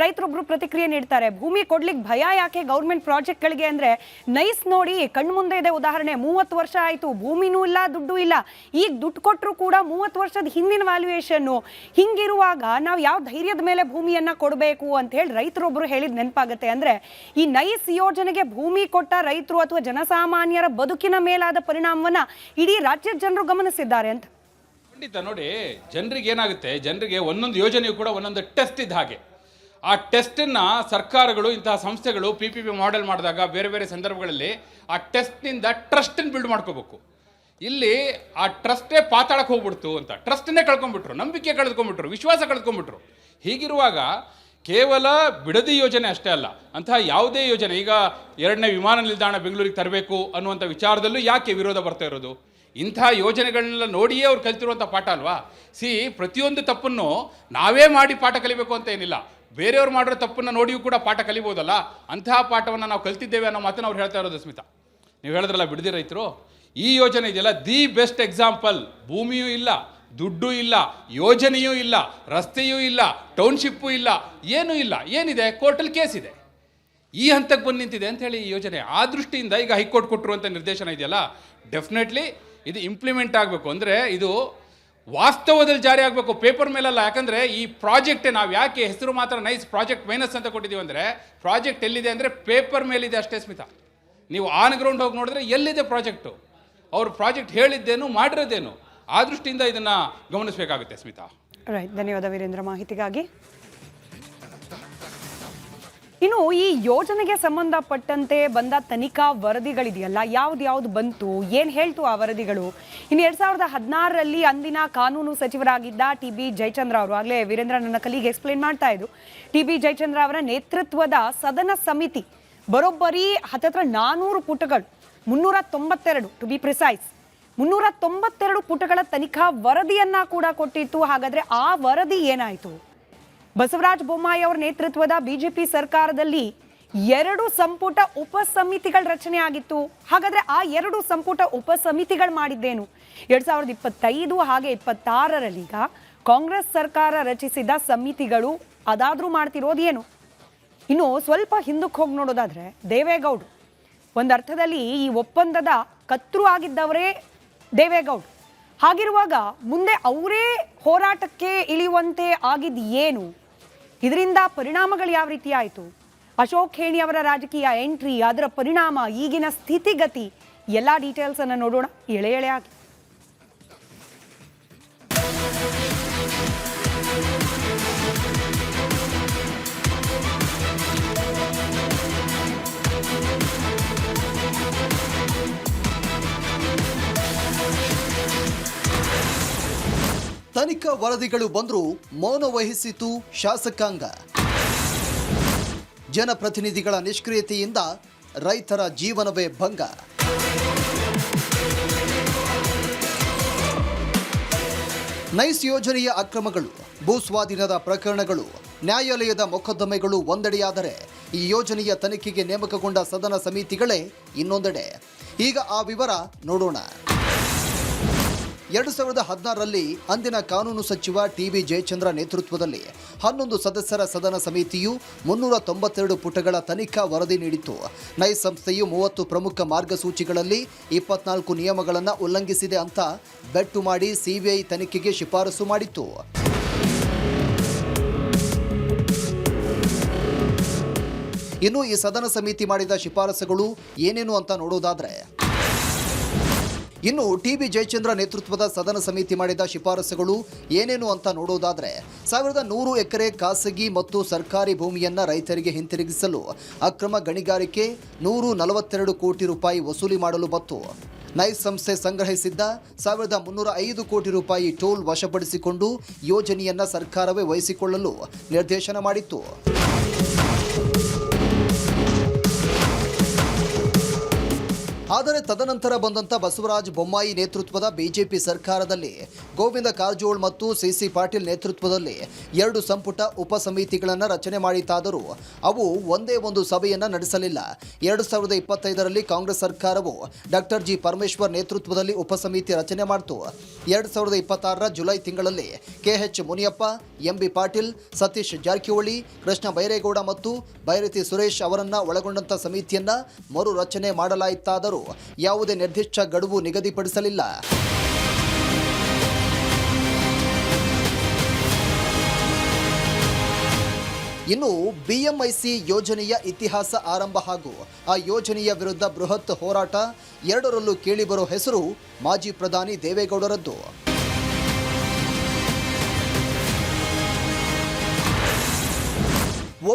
ರೈತರೊಬ್ರು ಪ್ರತಿಕ್ರಿಯೆ ನೀಡ್ತಾರೆ, ಭೂಮಿ ಕೊಡ್ಲಿಕ್ಕೆ ಭಯ ಯಾಕೆ ಗೌರ್ಮೆಂಟ್ ಪ್ರಾಜೆಕ್ಟ್ಗಳಿಗೆ ಅಂದರೆ ನೈಸ್ ನೋಡಿ ಕಣ್ಣು ಮುಂದೆ ಇದೆ ಉದಾಹರಣೆ. 30 ವರ್ಷ ಆಯಿತು, ಭೂಮಿನೂ ಇಲ್ಲ, ದುಡ್ಡು ಇಲ್ಲ. ಈಗ ದುಡ್ಡು ಕೊಟ್ಟರು ಕೂಡ 30 ವರ್ಷದ ಹಿಂದಿನ ವ್ಯಾಲ್ಯೂಯೇಷನ್ನು. ಹಿಂಗಿರುವಾಗ ನಾವು ಯಾವ ಧೈರ್ಯದ ಮೇಲೆ ಭೂಮಿಯನ್ನು ಕೊಡಬೇಕು ಅಂತ ಹೇಳಿ ರೈತರೊಬ್ಬರು ಹೇಳಿದ ನೆನಪಾಗುತ್ತೆ. ಅಂದರೆ ಈ ನೈಸ್ ಯೋಜನೆಗೆ ಭೂಮಿ ಕೊಟ್ಟ ರೈತರು ಅಥವಾ ಜನಸಾಮಾನ್ಯರ ಬದುಕಿನ ಮೇಲಾದ ಪರಿಣಾಮವನ್ನ ಇಡೀ ರಾಜ್ಯದ ಜನರು ಗಮನಿಸಿದ್ದಾರೆ ಅಂತ. ಖಂಡಿತ ನೋಡಿ, ಜನರಿಗೆ ಏನಾಗುತ್ತೆ, ಜನರಿಗೆ ಒಂದೊಂದು ಯೋಜನೆಯು ಕೂಡ ಒಂದೊಂದು ಟೆಸ್ಟ್ ಇದ್ದ ಹಾಗೆ. ಆ ಟೆಸ್ಟನ್ನು ಸರ್ಕಾರಗಳು, ಇಂತಹ ಸಂಸ್ಥೆಗಳು PPP ಮಾಡೆಲ್ ಮಾಡಿದಾಗ ಬೇರೆ ಬೇರೆ ಸಂದರ್ಭಗಳಲ್ಲಿ ಆ ಟೆಸ್ಟ್ನಿಂದ ಟ್ರಸ್ಟನ್ನು ಬಿಲ್ಡ್ ಮಾಡ್ಕೋಬೇಕು. ಇಲ್ಲಿ ಆ ಟ್ರಸ್ಟೇ ಪಾತಾಳಕ್ಕೆ ಹೋಗ್ಬಿಡ್ತು ಅಂತ, ಟ್ರಸ್ಟನ್ನೇ ಕಳ್ಕೊಂಡ್ಬಿಟ್ರು, ನಂಬಿಕೆ ಕಳೆದುಕೊಂಡ್ಬಿಟ್ರು, ವಿಶ್ವಾಸ ಕಳೆದುಕೊಂಡ್ಬಿಟ್ರು. ಹೀಗಿರುವಾಗ ಕೇವಲ ಬಿಡದಿ ಯೋಜನೆ ಅಷ್ಟೇ ಅಲ್ಲ, ಅಂತಹ ಯಾವುದೇ ಯೋಜನೆ, ಈಗ 2ನೇ ವಿಮಾನ ನಿಲ್ದಾಣ ಬೆಂಗಳೂರಿಗೆ ತರಬೇಕು ಅನ್ನುವಂಥ ವಿಚಾರದಲ್ಲೂ ಯಾಕೆ ವಿರೋಧ ಬರ್ತಾ ಇರೋದು? ಇಂಥ ಯೋಜನೆಗಳನ್ನೆಲ್ಲ ನೋಡಿಯೇ ಅವ್ರು ಕಲಿತಿರುವಂಥ ಪಾಠ ಅಲ್ವಾ? ಪ್ರತಿಯೊಂದು ತಪ್ಪನ್ನು ನಾವೇ ಮಾಡಿ ಪಾಠ ಕಲಿಬೇಕು ಅಂತ ಏನಿಲ್ಲ, ಬೇರೆಯವ್ರು ಮಾಡಿರೋ ತಪ್ಪನ್ನು ನೋಡಿಯೂ ಕೂಡ ಪಾಠ ಕಲಿಬೋದಲ್ಲ. ಅಂತಹ ಪಾಠವನ್ನು ನಾವು ಕಲ್ತಿದ್ದೇವೆ ಅನ್ನೋ ಮಾತನ್ನು ಅವ್ರು ಹೇಳ್ತಾ ಇರೋದು ಸ್ಮಿತಾ. ನೀವು ಹೇಳಿದ್ರಲ್ಲ ಬಿಡದಿ ರೈತರು, ಈ ಯೋಜನೆ ಇದೆಯಲ್ಲ ದಿ ಬೆಸ್ಟ್ ಎಕ್ಸಾಂಪಲ್. ಭೂಮಿಯೂ ಇಲ್ಲ, ದುಡ್ಡು ಇಲ್ಲ, ಯೋಜನೆಯೂ ಇಲ್ಲ, ರಸ್ತೆಯೂ ಇಲ್ಲ, ಟೌನ್ಶಿಪ್ಪು ಇಲ್ಲ, ಏನೂ ಇಲ್ಲ. ಏನಿದೆ? ಕೋರ್ಟಲ್ಲಿ ಕೇಸ್ ಇದೆ, ಈ ಹಂತಕ್ಕೆ ಬಂದು ನಿಂತಿದೆ ಅಂತ ಹೇಳಿ ಈ ಯೋಜನೆ. ಆ ದೃಷ್ಟಿಯಿಂದ ಈಗ ಹೈಕೋರ್ಟ್ ಕೊಟ್ಟಿರುವಂಥ ನಿರ್ದೇಶನ ಇದೆಯಲ್ಲ, ಡೆಫಿನೆಟ್ಲಿ ಇದು ಇಂಪ್ಲಿಮೆಂಟ್ ಆಗಬೇಕು. ಅಂದರೆ ಇದು ವಾಸ್ತವದಲ್ಲಿ ಜಾರಿ ಆಗಬೇಕು, ಪೇಪರ್ ಮೇಲಲ್ಲ. ಯಾಕಂದರೆ ಈ ಪ್ರಾಜೆಕ್ಟೇ ನಾವು ಯಾಕೆ ಹೆಸರು ಮಾತ್ರ ನೈಸ್ ಪ್ರಾಜೆಕ್ಟ್ ಮೈನಸ್ ಅಂತ ಕೊಟ್ಟಿದ್ದೀವಿ ಅಂದರೆ, ಪ್ರಾಜೆಕ್ಟ್ ಎಲ್ಲಿದೆ ಅಂದರೆ ಪೇಪರ್ ಮೇಲಿದೆ ಅಷ್ಟೇ ಸ್ಮಿತಾ. ನೀವು ಆನ್ ಗ್ರೌಂಡ್ ಹೋಗಿ ನೋಡಿದ್ರೆ ಎಲ್ಲಿದೆ ಪ್ರಾಜೆಕ್ಟು? ಅವರು ಪ್ರಾಜೆಕ್ಟ್ ಹೇಳಿದ್ದೇನು, ಮಾಡಿರೋದೇನು? ಆ ದೃಷ್ಟಿಯಿಂದ ಇದನ್ನು ಗಮನಿಸಬೇಕಾಗುತ್ತೆ ಸ್ಮಿತಾ. ರೈಟ್, ಧನ್ಯವಾದ ವೀರೇಂದ್ರ ಮಾಹಿತಿಗಾಗಿ. ಇನ್ನು ಈ ಯೋಜನೆಗೆ ಸಂಬಂಧಪಟ್ಟಂತೆ ಬಂದ ತನಿಖಾ ವರದಿಗಳಿದೆಯಲ್ಲ, ಯಾವ್ದು ಬಂತು, ಏನು ಹೇಳ್ತು ಆ ವರದಿಗಳು? ಇನ್ನು 2016ರಲ್ಲಿ ಅಂದಿನ ಕಾನೂನು ಸಚಿವರಾಗಿದ್ದ TB ಜಯಚಂದ್ರ ಅವರು, ಆಗಲೇ ವೀರೇಂದ್ರ ನನ್ನ ಕಲಿಗೆ ಎಕ್ಸ್ಪ್ಲೇನ್ ಮಾಡ್ತಾ ಇದ್ರು, TB ಜಯಚಂದ್ರ ಅವರ ನೇತೃತ್ವದ ಸದನ ಸಮಿತಿ ಬರೋಬ್ಬರಿ 400 ಪುಟಗಳು, 392 ಟು ಬಿ ಪ್ರಿಸೈಸ್ 392 ಪುಟಗಳ ತನಿಖಾ ವರದಿಯನ್ನ ಕೂಡ ಕೊಟ್ಟಿತ್ತು. ಹಾಗಾದ್ರೆ ಆ ವರದಿ ಏನಾಯಿತು? ಬಸವರಾಜ ಬೊಮ್ಮಾಯಿ ಅವರ ನೇತೃತ್ವದ ಬಿಜೆಪಿ ಸರ್ಕಾರದಲ್ಲಿ 2 ಸಂಪುಟ ಉಪಸಮಿತಿಗಳ ರಚನೆ ಆಗಿತ್ತು. ಹಾಗಾದ್ರೆ ಆ 2 ಸಂಪುಟ ಉಪಸಮಿತಿಗಳು ಮಾಡಿದ್ದೇನು? 2025 ಹಾಗೆ 26ರಲ್ಲಿ ಈಗ ಕಾಂಗ್ರೆಸ್ ಸರ್ಕಾರ ರಚಿಸಿದ ಸಮಿತಿಗಳು ಅದಾದ್ರೂ ಮಾಡ್ತಿರೋದು ಏನು? ಇನ್ನು ಸ್ವಲ್ಪ ಹಿಂದಕ್ಕೆ ಹೋಗಿ ನೋಡೋದಾದ್ರೆ ದೇವೇಗೌಡರು ಒಂದರ್ಥದಲ್ಲಿ ಈ ಒಪ್ಪಂದದ ಕರ್ತೃ ಆಗಿದ್ದವರೇ ದೇವೇಗೌಡರು. ಹಾಗಿರುವಾಗ ಮುಂದೆ ಅವರೇ ಹೋರಾಟಕ್ಕೆ ಇಳಿಯುವಂತೆ ಆಗಿದ್ದು ಏನು? ಇದರಿಂದ ಪರಿಣಾಮಗಳು ಯಾವ ರೀತಿ ಆಯಿತು? ಅಶೋಕ್ ಖೇಣಿ ಅವರ ರಾಜಕೀಯ ಎಂಟ್ರಿ, ಅದರ ಪರಿಣಾಮ, ಈಗಿನ ಸ್ಥಿತಿಗತಿ ಎಲ್ಲ ಡೀಟೇಲ್ಸ್ ಅನ್ನು ನೋಡೋಣ ಎಳೆ ಎಳೆಯಾಗಿ. ತನಿಖಾ ವರದಿಗಳು ಬಂದರೂ ಮೌನ ವಹಿಸಿತು ಶಾಸಕಾಂಗ. ಜನಪ್ರತಿನಿಧಿಗಳ ನಿಷ್ಕ್ರಿಯತೆಯಿಂದ ರೈತರ ಜೀವನವೇ ಭಂಗ. ನೈಸ್ ಯೋಜನೆಯ ಅಕ್ರಮಗಳು, ಭೂಸ್ವಾಧೀನದ ಪ್ರಕರಣಗಳು, ನ್ಯಾಯಾಲಯದ ಮೊಕದ್ದಮೆಗಳು ಒಂದೆಡೆಯಾದರೆ ಈ ಯೋಜನೆಯ ತನಿಖೆಗೆ ನೇಮಕಗೊಂಡ ಸದನ ಸಮಿತಿಗಳೇ ಇನ್ನೊಂದೆಡೆ. ಈಗ ಆ ವಿವರ ನೋಡೋಣ. 2016ರಲ್ಲಿ ಅಂದಿನ ಕಾನೂನು ಸಚಿವ ಟಿ.ಬಿ. ಜಯಚಂದ್ರ ನೇತೃತ್ವದಲ್ಲಿ 11 ಸದಸ್ಯರ ಸದನ ಸಮಿತಿಯು 392 ಪುಟಗಳ ತನಿಖಾ ವರದಿ ನೀಡಿತ್ತು. ನೈಸ್ ಸಂಸ್ಥೆಯು 30 ಪ್ರಮುಖ ಮಾರ್ಗಸೂಚಿಗಳಲ್ಲಿ 24 ನಿಯಮಗಳನ್ನು ಉಲ್ಲಂಘಿಸಿದೆ ಅಂತ ಬೆಟ್ಟು ಮಾಡಿ ಸಿಬಿಐ ತನಿಖೆಗೆ ಶಿಫಾರಸು ಮಾಡಿತ್ತು. ಇನ್ನು ಈ ಸದನ ಸಮಿತಿ ಮಾಡಿದ ಶಿಫಾರಸುಗಳು ಏನೇನು ಅಂತ ನೋಡೋದಾದ್ರೆ, ಇನ್ನು ಟಿ.ಬಿ. ಜಯಚಂದ್ರ ನೇತೃತ್ವದ ಸದನ ಸಮಿತಿ ಮಾಡಿದ ಶಿಫಾರಸುಗಳು ಏನೇನು ಅಂತ ನೋಡೋದಾದ್ರೆ 1100 ಎಕರೆ ಖಾಸಗಿ ಮತ್ತು ಸರ್ಕಾರಿ ಭೂಮಿಯನ್ನ ರೈತರಿಗೆ ಹಿಂತಿರುಗಿಸಲು ಅಕ್ರಮ ಗಣಿಗಾರಿಕೆ 142 ಕೋಟಿ ರೂಪಾಯಿ ವಸೂಲಿ ಮಾಡಲು ಮತ್ತು ನೈಸ್ ಸಂಸ್ಥೆ ಸಂಗ್ರಹಿಸಿದ್ದ 1305 ಕೋಟಿ ರೂಪಾಯಿ ಟೋಲ್ ವಶಪಡಿಸಿಕೊಂಡು ಯೋಜನೆಯನ್ನ ಸರ್ಕಾರವೇ ವಹಿಸಿಕೊಳ್ಳಲು ನಿರ್ದೇಶನ ಮಾಡಿತ್ತು. ಆದರೆ ತದನಂತರ ಬಂದಂಥ ಬಸವರಾಜ ಬೊಮ್ಮಾಯಿ ನೇತೃತ್ವದ ಬಿಜೆಪಿ ಸರ್ಕಾರದಲ್ಲಿ ಗೋವಿಂದ ಕಾರಜೋಳ್ ಮತ್ತು ಸಿ ಪಾಟೀಲ್ ನೇತೃತ್ವದಲ್ಲಿ 2 ಸಂಪುಟ ಉಪಸಮಿತಿಗಳನ್ನು ರಚನೆ ಮಾಡಿತಾದರೂ ಅವು ಒಂದೇ ಒಂದು ಸಭೆಯನ್ನು ನಡೆಸಲಿಲ್ಲ. 2025ರಲ್ಲಿ ಕಾಂಗ್ರೆಸ್ ಸರ್ಕಾರವು ಡಾಕ್ಟರ್ ಜಿ ಪರಮೇಶ್ವರ್ ನೇತೃತ್ವದಲ್ಲಿ ಉಪಸಮಿತಿ ರಚನೆ ಮಾಡಿತು. 2026ರ ಜುಲೈ ತಿಂಗಳಲ್ಲಿ ಕೆ.ಎಚ್. ಮುನಿಯಪ್ಪ, ಎಂ.ಬಿ. ಪಾಟೀಲ್, ಸತೀಶ್ ಜಾರಕಿಹೊಳಿ, ಕೃಷ್ಣ ಬೈರೇಗೌಡ ಮತ್ತು ಬೈರತಿ ಸುರೇಶ್ ಅವರನ್ನ ಒಳಗೊಂಡಂಥ ಸಮಿತಿಯನ್ನ ಮರು ರಚನೆ ಮಾಡಲಾಯಿತಾದರೂ ಯಾವುದೇ ನಿರ್ದಿಷ್ಟ ಗಡುವು ನಿಗದಿಪಡಿಸಲಿಲ್ಲ. ಇನ್ನು ಬಿಎಂಐಸಿ ಯೋಜನೆಯ ಇತಿಹಾಸ ಆರಂಭ ಹಾಗೂ ಆ ಯೋಜನೆಯ ವಿರುದ್ಧ ಬೃಹತ್ ಹೋರಾಟ ಎರಡರಲ್ಲೂ ಕೇಳಿಬರೋ ಹೆಸರು ಮಾಜಿ ಪ್ರಧಾನಿ ದೇವೇಗೌಡರದ್ದು.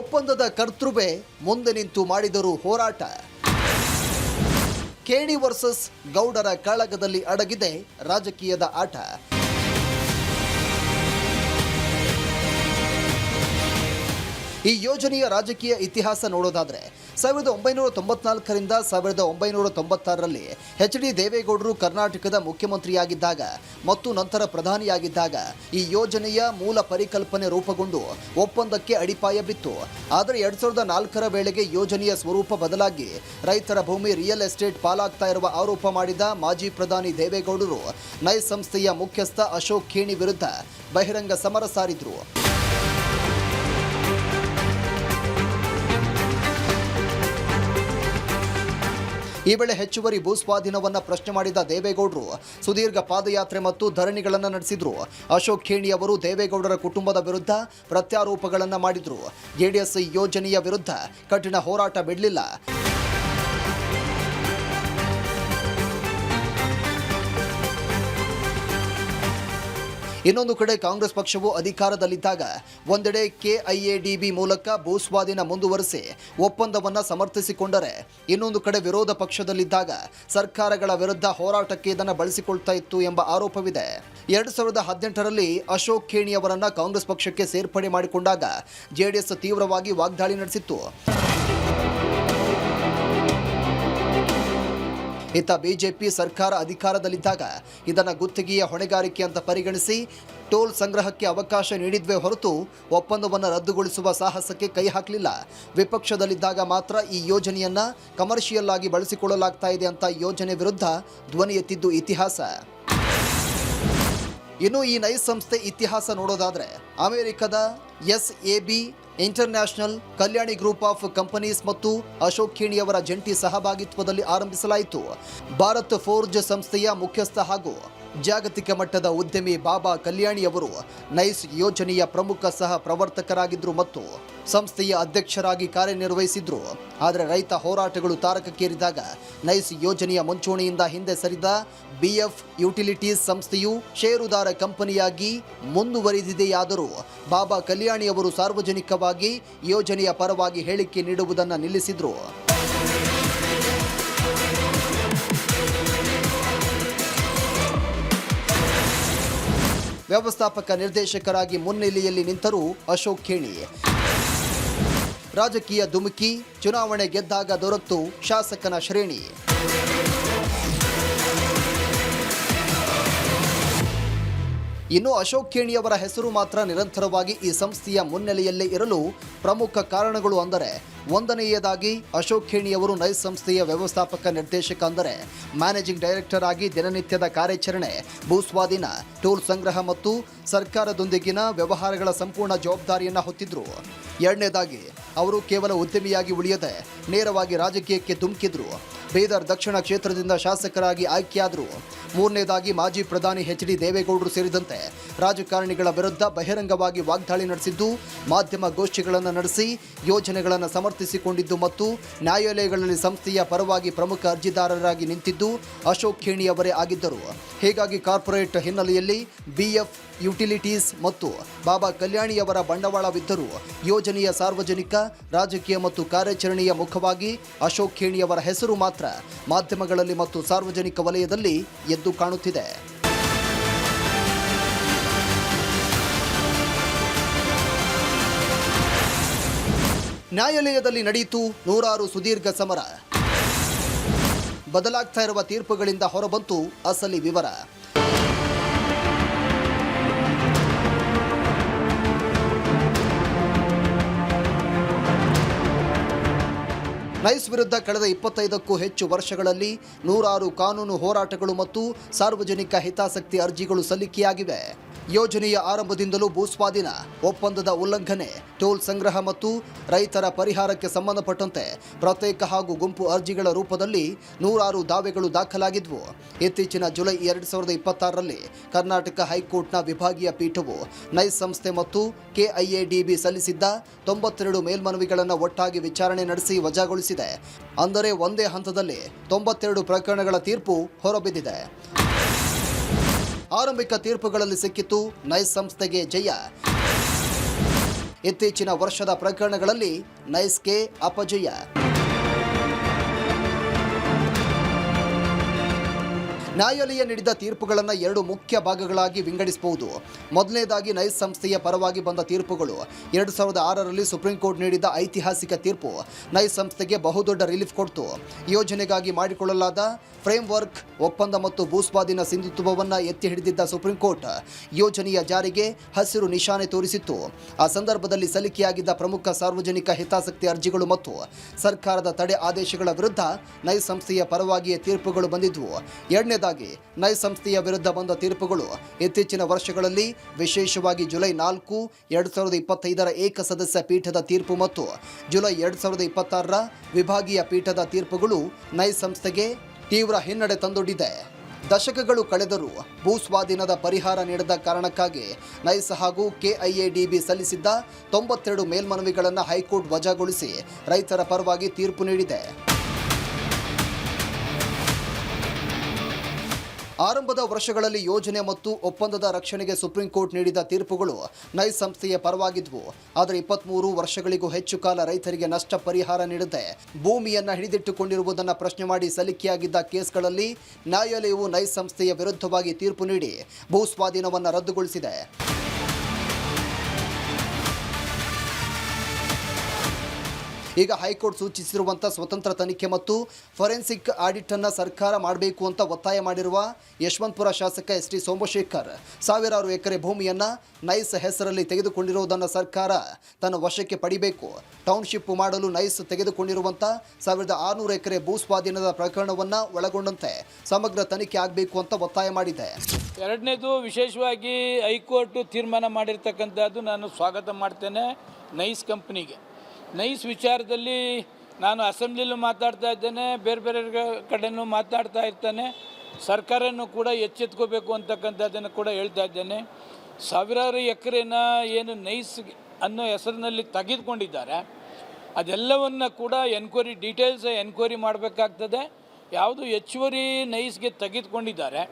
ಒಪ್ಪಂದದ ಕರ್ತೃವೇ ಮುಂದೆ ನಿಂತು ಮಾಡಿದರು ಹೋರಾಟ. ಖೇಣಿ ವರ್ಸಸ್ ಗೌಡರ ಕಾಳಗದಲ್ಲಿ ಅಡಗಿದೆ ರಾಜಕೀಯದ ಆಟ. ಈ ಯೋಜನೆಯ ರಾಜಕೀಯ ಇತಿಹಾಸ ನೋಡೋದಾದ್ರೆ 1994ರಿಂದ 1996ರಲ್ಲಿ ಎಚ್.ಡಿ. ದೇವೇಗೌಡರು ಕರ್ನಾಟಕದ ಮುಖ್ಯಮಂತ್ರಿಯಾಗಿದ್ದಾಗ ಮತ್ತು ನಂತರ ಪ್ರಧಾನಿಯಾಗಿದ್ದಾಗ ಈ ಯೋಜನೆಯ ಮೂಲ ಪರಿಕಲ್ಪನೆ ರೂಪುಗೊಂಡು ಒಪ್ಪಂದಕ್ಕೆ ಅಡಿಪಾಯ ಬಿತ್ತು. ಆದರೆ 2004ರ ವೇಳೆಗೆ ಯೋಜನೆಯ ಸ್ವರೂಪ ಬದಲಾಗಿ ರೈತರ ಭೂಮಿ ರಿಯಲ್ ಎಸ್ಟೇಟ್ ಪಾಲಾಗ್ತಾ ಇರುವ ಆರೋಪ ಮಾಡಿದ ಮಾಜಿ ಪ್ರಧಾನಿ ದೇವೇಗೌಡರು ನೈಸ್ ಸಂಸ್ಥೆಯ ಮುಖ್ಯಸ್ಥ ಅಶೋಕ್ ಖೇಣಿ ವಿರುದ್ಧ ಬಹಿರಂಗ ಸಮರ ಸಾರಿದ್ರು. ಈ ವೇಳೆ ಹೆಚ್ಚುವರಿ ಭೂಸ್ವಾಧೀನವನ್ನು ಪ್ರಶ್ನೆ ಮಾಡಿದ ದೇವೇಗೌಡರು ಸುದೀರ್ಘ ಪಾದಯಾತ್ರೆ ಮತ್ತು ಧರಣಿಗಳನ್ನು ನಡೆಸಿದ್ರು. ಅಶೋಕ್ ಖೇಣಿ ಅವರು ದೇವೇಗೌಡರ ಕುಟುಂಬದ ವಿರುದ್ಧ ಪ್ರತ್ಯಾರೋಪಗಳನ್ನು ಮಾಡಿದ್ರು. ಜೆಡಿಎಸ್ ಯೋಜನೆಯ ವಿರುದ್ಧ ಕಠಿಣ ಹೋರಾಟ ಬಿಡಲಿಲ್ಲ. ಇನ್ನೊಂದು ಕಡೆ ಕಾಂಗ್ರೆಸ್ ಪಕ್ಷವು ಅಧಿಕಾರದಲ್ಲಿದ್ದಾಗ ಒಂದೆಡೆ ಕೆಐಎಡಿಬಿ ಮೂಲಕ ಭೂಸ್ವಾಧೀನ ಮುಂದುವರೆಸಿ ಒಪ್ಪಂದವನ್ನು ಸಮರ್ಥಿಸಿಕೊಂಡರೆ, ಇನ್ನೊಂದು ಕಡೆ ವಿರೋಧ ಪಕ್ಷದಲ್ಲಿದ್ದಾಗ ಸರ್ಕಾರಗಳ ವಿರುದ್ಧ ಹೋರಾಟಕ್ಕೆ ಇದನ್ನು ಬಳಸಿಕೊಳ್ತಾ ಇತ್ತು ಎಂಬ ಆರೋಪವಿದೆ. 2018ರಲ್ಲಿ ಅಶೋಕ್ ಖೇಣಿ ಅವರನ್ನು ಕಾಂಗ್ರೆಸ್ ಪಕ್ಷಕ್ಕೆ ಸೇರ್ಪಡೆ ಮಾಡಿಕೊಂಡಾಗ ಜೆಡಿಎಸ್ ತೀವ್ರವಾಗಿ ವಾಗ್ದಾಳಿ ನಡೆಸಿತ್ತು. ಇತ್ತ ಬಿಜೆಪಿ ಸರ್ಕಾರ ಅಧಿಕಾರದಲ್ಲಿದ್ದಾಗ ಇದನ್ನು ಗುತ್ತಿಗೆಯ ಹೊಣೆಗಾರಿಕೆ ಅಂತ ಪರಿಗಣಿಸಿ ಟೋಲ್ ಸಂಗ್ರಹಕ್ಕೆ ಅವಕಾಶ ನೀಡಿದ್ವೇ ಹೊರತು ಒಪ್ಪಂದವನ್ನು ರದ್ದುಗೊಳಿಸುವ ಸಾಹಸಕ್ಕೆ ಕೈ ಹಾಕಲಿಲ್ಲ. ವಿಪಕ್ಷದಲ್ಲಿದ್ದಾಗ ಮಾತ್ರ ಈ ಯೋಜನೆಯನ್ನು ಕಮರ್ಷಿಯಲ್ ಆಗಿ ಬಳಸಿಕೊಳ್ಳಲಾಗ್ತಾ ಇದೆ ಅಂತ ಯೋಜನೆ ವಿರುದ್ಧ ಧ್ವನಿ ಎತ್ತಿದ್ದು ಇತಿಹಾಸ. ಇನ್ನು ಈ ನೈಸ್ ಸಂಸ್ಥೆ ಇತಿಹಾಸ ನೋಡೋದಾದರೆ ಅಮೆರಿಕದ SAB international Kalyani group of companies ಮತ್ತು ಅಶೋಕ್ ಖೇಣಿಯವರ ಜಂಟಿ ಸಹಭಾಗಿತ್ವದಲ್ಲಿ ಆರಂಭಿಸಲಾಯಿತು. ಭಾರತ್ ಫೋರ್ಜ್ ಸಂಸ್ಥೆಯ ಮುಖ್ಯಸ್ಥ ಹಾಗೂ ಜಾಗತಿಕ ಮಟ್ಟದ ಉದ್ಯಮಿ ಬಾಬಾ ಕಲ್ಯಾಣಿಯವರು ನೈಸ್ ಯೋಜನೆಯ ಪ್ರಮುಖ ಸಹ ಪ್ರವರ್ತಕರಾಗಿದ್ದರು ಮತ್ತು ಸಂಸ್ಥೆಯ ಅಧ್ಯಕ್ಷರಾಗಿ ಕಾರ್ಯನಿರ್ವಹಿಸಿದ್ರು. ಆದರೆ ರೈತ ಹೋರಾಟಗಳು ತಾರಕಕ್ಕೇರಿದಾಗ ನೈಸ್ ಯೋಜನೆಯ ಮುಂಚೂಣಿಯಿಂದ ಹಿಂದೆ ಸರಿದ BF ಯುಟಿಲಿಟೀಸ್ ಸಂಸ್ಥೆಯು ಷೇರುದಾರ ಕಂಪನಿಯಾಗಿ ಮುಂದುವರಿದಿದೆಯಾದರೂ ಬಾಬಾ ಕಲ್ಯಾಣಿಯವರು ಸಾರ್ವಜನಿಕವಾಗಿ ಯೋಜನೆಯ ಪರವಾಗಿ ಹೇಳಿಕೆ ನೀಡುವುದನ್ನು ನಿಲ್ಲಿಸಿದ್ರು. ವ್ಯವಸ್ಥಾಪಕ ನಿರ್ದೇಶಕರಾಗಿ ಮುನ್ನೆಲೆಯಲ್ಲಿ ನಿಂತರು ಅಶೋಕ್ ಖೇಣಿ. ರಾಜಕೀಯ ಧುಮುಕಿ, ಚುನಾವಣೆ ಗೆದ್ದಾಗ ದೊರಕ್ತು ಶಾಸಕನ ಶ್ರೇಣಿ. ಇನ್ನು ಅಶೋಕ್ ಖೇಣಿಯವರ ಹೆಸರು ಮಾತ್ರ ನಿರಂತರವಾಗಿ ಈ ಸಂಸ್ಥೆಯ ಮುನ್ನೆಲೆಯಲ್ಲೇ ಇರಲು ಪ್ರಮುಖ ಕಾರಣಗಳು ಅಂದರೆ, ಒಂದನೆಯದಾಗಿ ಅಶೋಕ್ ಖೇಣಿಯವರು ನೈಸ್ ಸಂಸ್ಥೆಯ ವ್ಯವಸ್ಥಾಪಕ ನಿರ್ದೇಶಕ ಅಂದರೆ ಮ್ಯಾನೇಜಿಂಗ್ ಡೈರೆಕ್ಟರ್ ಆಗಿ ದಿನನಿತ್ಯದ ಕಾರ್ಯಾಚರಣೆ, ಭೂಸ್ವಾಧೀನ, ಟೋಲ್ ಸಂಗ್ರಹ ಮತ್ತು ಸರ್ಕಾರದೊಂದಿಗಿನ ವ್ಯವಹಾರಗಳ ಸಂಪೂರ್ಣ ಜವಾಬ್ದಾರಿಯನ್ನು ಹೊತ್ತಿದ್ರು. ಎರಡನೇದಾಗಿ ಅವರು ಕೇವಲ ಉದ್ಯಮಿಯಾಗಿ ಉಳಿಯದೆ ನೇರವಾಗಿ ರಾಜಕೀಯಕ್ಕೆ ಧುಮುಕಿದ್ರು. ಬೀದರ್ ದಕ್ಷಿಣ ಕ್ಷೇತ್ರದಿಂದ ಶಾಸಕರಾಗಿ ಆಯ್ಕೆಯಾದರು. ಮೂರನೇದಾಗಿ ಮಾಜಿ ಪ್ರಧಾನಿ HD ದೇವೇಗೌಡರು ಸೇರಿದಂತೆ ರಾಜಕಾರಣಿಗಳ ವಿರುದ್ಧ ಬಹಿರಂಗವಾಗಿ ವಾಗ್ದಾಳಿ ನಡೆಸಿದ್ದು, ಮಾಧ್ಯಮ ಗೋಷ್ಠಿಗಳನ್ನು ನಡೆಸಿ ಯೋಜನೆಗಳನ್ನು ಸಮರ್ಥಿಸಿಕೊಂಡಿದ್ದು ಮತ್ತು ನ್ಯಾಯಾಲಯಗಳಲ್ಲಿ ಸಂಸ್ಥೆಯ ಪರವಾಗಿ ಪ್ರಮುಖ ಅರ್ಜಿದಾರರಾಗಿ ನಿಂತಿದ್ದು ಅಶೋಕ್ ಖೇಣಿಯವರೇ ಆಗಿದ್ದರು. ಹೀಗಾಗಿ ಕಾರ್ಪೊರೇಟ್ ಹಿನ್ನೆಲೆಯಲ್ಲಿ BF ಯುಟಿಲಿಟೀಸ್ ಮತ್ತು ಬಾಬಾ ಕಲ್ಯಾಣಿಯವರ ಬಂಡವಾಳವಿದ್ದರೂ ಯೋಜನೆಯ ಸಾರ್ವಜನಿಕ, ರಾಜಕೀಯ ಮತ್ತು ಕಾರ್ಯಾಚರಣೆಯ ಮುಖವಾಗಿ ಅಶೋಕ್ ಖೇಣಿಯವರ ಹೆಸರು ಮಾತ್ರ ಮಾಧ್ಯಮಗಳಲ್ಲಿ ಮತ್ತು ಸಾರ್ವಜನಿಕ ವಲಯದಲ್ಲಿ ಎದ್ದು ಕಾಣುತ್ತಿದೆ. ನ್ಯಾಯಾಲಯದಲ್ಲಿ ನಡೆಯಿತು ನೂರಾರು ಸುದೀರ್ಘ ಸಮರ. ಬದಲಾಗ್ತಾ ಇರುವ ತೀರ್ಪುಗಳಿಂದ ಹೊರಬಂತು ಅಸಲಿ ವಿವರ. ನೈಸ್ ವಿರುದ್ಧ ಕಳೆದ 25ಕ್ಕೂ ಹೆಚ್ಚು ವರ್ಷಗಳಲ್ಲಿ ನೂರಾರು ಕಾನೂನು ಹೋರಾಟಗಳು ಮತ್ತು ಸಾರ್ವಜನಿಕ ಹಿತಾಸಕ್ತಿ ಅರ್ಜಿಗಳು ಸಲ್ಲಿಕೆಯಾಗಿವೆ. ಯೋಜನೆಯ ಆರಂಭದಿಂದಲೂ ಭೂಸ್ವಾಧೀನ, ಒಪ್ಪಂದದ ಉಲ್ಲಂಘನೆ, ಟೋಲ್ ಸಂಗ್ರಹ ಮತ್ತು ರೈತರ ಪರಿಹಾರಕ್ಕೆ ಸಂಬಂಧಪಟ್ಟಂತೆ ಪ್ರತ್ಯೇಕ ಹಾಗೂ ಗುಂಪು ಅರ್ಜಿಗಳ ರೂಪದಲ್ಲಿ ನೂರಾರು ದಾವೆಗಳು ದಾಖಲಾಗಿದ್ವು. ಇತ್ತೀಚಿನ ಜುಲೈ 2026ರಲ್ಲಿ ಕರ್ನಾಟಕ ಹೈಕೋರ್ಟ್ನ ವಿಭಾಗೀಯ ಪೀಠವು ನೈಸ್ ಸಂಸ್ಥೆ ಮತ್ತು KIADB ಸಲ್ಲಿಸಿದ್ದ 92 ಮೇಲ್ಮನವಿಗಳನ್ನು ಒಟ್ಟಾಗಿ ವಿಚಾರಣೆ ನಡೆಸಿ ವಜಾಗೊಳಿಸಿದೆ. ಅಂದರೆ ಒಂದೇ ಹಂತದಲ್ಲಿ 92 ಪ್ರಕರಣಗಳ ತೀರ್ಪು ಹೊರಬಿದ್ದಿದೆ. ಆರಂಭಿಕ ತೀರ್ಪುಗಳಲ್ಲಿ ಸಿಕ್ಕಿತು ನೈಸ್ ಸಂಸ್ಥೆಗೆ ಜಯ. ಇತ್ತೀಚಿನ ವರ್ಷದ ಪ್ರಕರಣಗಳಲ್ಲಿ ನೈಸ್ಗೆ ಅಪಜಯ. ನ್ಯಾಯಾಲಯ ನೀಡಿದ ತೀರ್ಪುಗಳನ್ನು 2 ಮುಖ್ಯ ಭಾಗಗಳಾಗಿ ವಿಂಗಡಿಸಬಹುದು. ಮೊದಲನೇದಾಗಿ ನೈಸ್ ಸಂಸ್ಥೆಯ ಪರವಾಗಿ ಬಂದ ತೀರ್ಪುಗಳು. 2006ರಲ್ಲಿ ಸುಪ್ರೀಂ ಕೋರ್ಟ್ ನೀಡಿದ ಐತಿಹಾಸಿಕ ತೀರ್ಪು ನೈಸ್ ಸಂಸ್ಥೆಗೆ ಬಹುದೊಡ್ಡ ರಿಲೀಫ್ ಕೊಡ್ತು. ಯೋಜನೆಗಾಗಿ ಮಾಡಿಕೊಳ್ಳಲಾದ ಫ್ರೇಮ್ವರ್ಕ್, ಒಪ್ಪಂದ ಮತ್ತು ಭೂಸ್ವಾಧೀನ ಸಿಂಧುತ್ವವನ್ನು ಎತ್ತಿ ಹಿಡಿದಿದ್ದ ಸುಪ್ರೀಂ ಕೋರ್ಟ್ ಯೋಜನೆಯ ಜಾರಿಗೆ ಹಸಿರು ನಿಶಾನೆ ತೋರಿಸಿತ್ತು. ಆ ಸಂದರ್ಭದಲ್ಲಿ ಸಲ್ಲಿಕೆಯಾಗಿದ್ದ ಪ್ರಮುಖ ಸಾರ್ವಜನಿಕ ಹಿತಾಸಕ್ತಿ ಅರ್ಜಿಗಳು ಮತ್ತು ಸರ್ಕಾರದ ತಡೆ ಆದೇಶಗಳ ವಿರುದ್ಧ ನೈಸ್ ಸಂಸ್ಥೆಯ ಪರವಾಗಿಯೇ ತೀರ್ಪುಗಳು ಬಂದಿದ್ವು. ಎರಡನೇದಾಗಿ ನೈಸ್ ಸಂಸ್ಥೆಯ ವಿರುದ್ಧ ಬಂದ ತೀರ್ಪುಗಳು ಇತ್ತೀಚಿನ ವರ್ಷಗಳಲ್ಲಿ, ವಿಶೇಷವಾಗಿ ಜುಲೈ 4, 2025ರ ಏಕಸದಸ್ಯ ಪೀಠದ ತೀರ್ಪು ಮತ್ತು ಜುಲೈ 2026ರ ವಿಭಾಗೀಯ ಪೀಠದ ತೀರ್ಪುಗಳು ನೈಸ್ ಸಂಸ್ಥೆಗೆ ತೀವ್ರ ಹಿನ್ನಡೆ ತಂದೊಡ್ಡಿದೆ. ದಶಕಗಳು ಕಳೆದರೂ ಭೂಸ್ವಾಧೀನದ ಪರಿಹಾರ ನೀಡದ ಕಾರಣಕ್ಕಾಗಿ ನೈಸ್ ಹಾಗೂ KIADB ಸಲ್ಲಿಸಿದ್ದ 92 ಮೇಲ್ಮನವಿಗಳನ್ನು ಹೈಕೋರ್ಟ್ ವಜಾಗೊಳಿಸಿ ರೈತರ ಪರವಾಗಿ ತೀರ್ಪು ನೀಡಿದೆ. ಆರಂಭದ ವರ್ಷಗಳಲ್ಲಿ ಯೋಜನೆ ಮತ್ತು ಒಪ್ಪಂದದ ರಕ್ಷಣೆಗೆ ಸುಪ್ರೀಂ ಕೋರ್ಟ್ ನೀಡಿದ ತೀರ್ಪುಗಳು ನೈಸ್ ಸಂಸ್ಥೆಯ ಪರವಾಗಿದ್ವು. ಆದರೆ 23 ವರ್ಷಗಳಿಗೂ ಹೆಚ್ಚು ಕಾಲ ರೈತರಿಗೆ ನಷ್ಟ ಪರಿಹಾರ ನೀಡದೆ ಭೂಮಿಯನ್ನು ಹಿಡಿದಿಟ್ಟುಕೊಂಡಿರುವುದನ್ನು ಪ್ರಶ್ನೆ ಮಾಡಿ ಸಲ್ಲಿಕೆಯಾಗಿದ್ದ ಕೇಸ್ಗಳಲ್ಲಿ ನ್ಯಾಯಾಲಯವು ನೈಸ್ ಸಂಸ್ಥೆಯ ವಿರುದ್ಧವಾಗಿ ತೀರ್ಪು ನೀಡಿ ಭೂಸ್ವಾಧೀನವನ್ನು ರದ್ದುಗೊಳಿಸಿದೆ. ಈಗ ಹೈಕೋರ್ಟ್ ಸೂಚಿಸಿರುವಂಥ ಸ್ವತಂತ್ರ ತನಿಖೆ ಮತ್ತು ಫೊರೆನ್ಸಿಕ್ ಆಡಿಟ್ ಅನ್ನು ಸರ್ಕಾರ ಮಾಡಬೇಕು ಅಂತ ಒತ್ತಾಯ ಮಾಡಿರುವ ಯಶವಂತಪುರ ಶಾಸಕ ಎಸ್.ಟಿ. ಸೋಮಶೇಖರ್ ಸಾವಿರಾರು ಎಕರೆ ಭೂಮಿಯನ್ನು ನೈಸ್ ಹೆಸರಲ್ಲಿ ತೆಗೆದುಕೊಂಡಿರುವುದನ್ನು ಸರ್ಕಾರ ತನ್ನ ವಶಕ್ಕೆ ಪಡಿಬೇಕು. ಟೌನ್ಶಿಪ್ ಮಾಡಲು ನೈಸ್ ತೆಗೆದುಕೊಂಡಿರುವಂಥ 1600 ಎಕರೆ ಭೂ ಸ್ವಾಧೀನದ ಪ್ರಕರಣವನ್ನು ಒಳಗೊಂಡಂತೆ ಸಮಗ್ರ ತನಿಖೆ ಆಗಬೇಕು ಅಂತ ಒತ್ತಾಯ ಮಾಡಿದೆ. ಎರಡನೇದು, ವಿಶೇಷವಾಗಿ ಹೈಕೋರ್ಟ್ ತೀರ್ಮಾನ ಮಾಡಿರ್ತಕ್ಕಂಥದ್ದು ನಾನು ಸ್ವಾಗತ ಮಾಡ್ತೇನೆ. ನೈಸ್ ಕಂಪ್ನಿಗೆ ನೈಸ್ ವಿಚಾರದಲ್ಲಿ ನಾನು ಅಸೆಂಬ್ಲಿಲೂ ಮಾತಾಡ್ತಾ ಇದ್ದೇನೆ, ಬೇರೆ ಬೇರೆ ಕಡೆನೂ ಮಾತಾಡ್ತಾ ಇರ್ತೇನೆ. ಸರ್ಕಾರನೂ ಕೂಡ ಎಚ್ಚೆತ್ಕೋಬೇಕು ಅಂತಕ್ಕಂಥದ್ದನ್ನು ಕೂಡ ಹೇಳ್ತಾ ಇದ್ದೇನೆ. ಸಾವಿರಾರು ಎಕರೆನ ಏನು ನೈಸ್ ಅನ್ನೋ ಹೆಸರಿನಲ್ಲಿ ತೆಗೆದುಕೊಂಡಿದ್ದಾರೆ, ಅದೆಲ್ಲವನ್ನು ಕೂಡ ಡೀಟೇಲ್ಸ್ ಎನ್ಕ್ವೈರಿ ಮಾಡಬೇಕಾಗ್ತದೆ. ಯಾವುದು ಹೆಚ್ಚುವರಿ ನೈಸ್ಗೆ ತೆಗೆದುಕೊಂಡಿದ್ದಾರೆ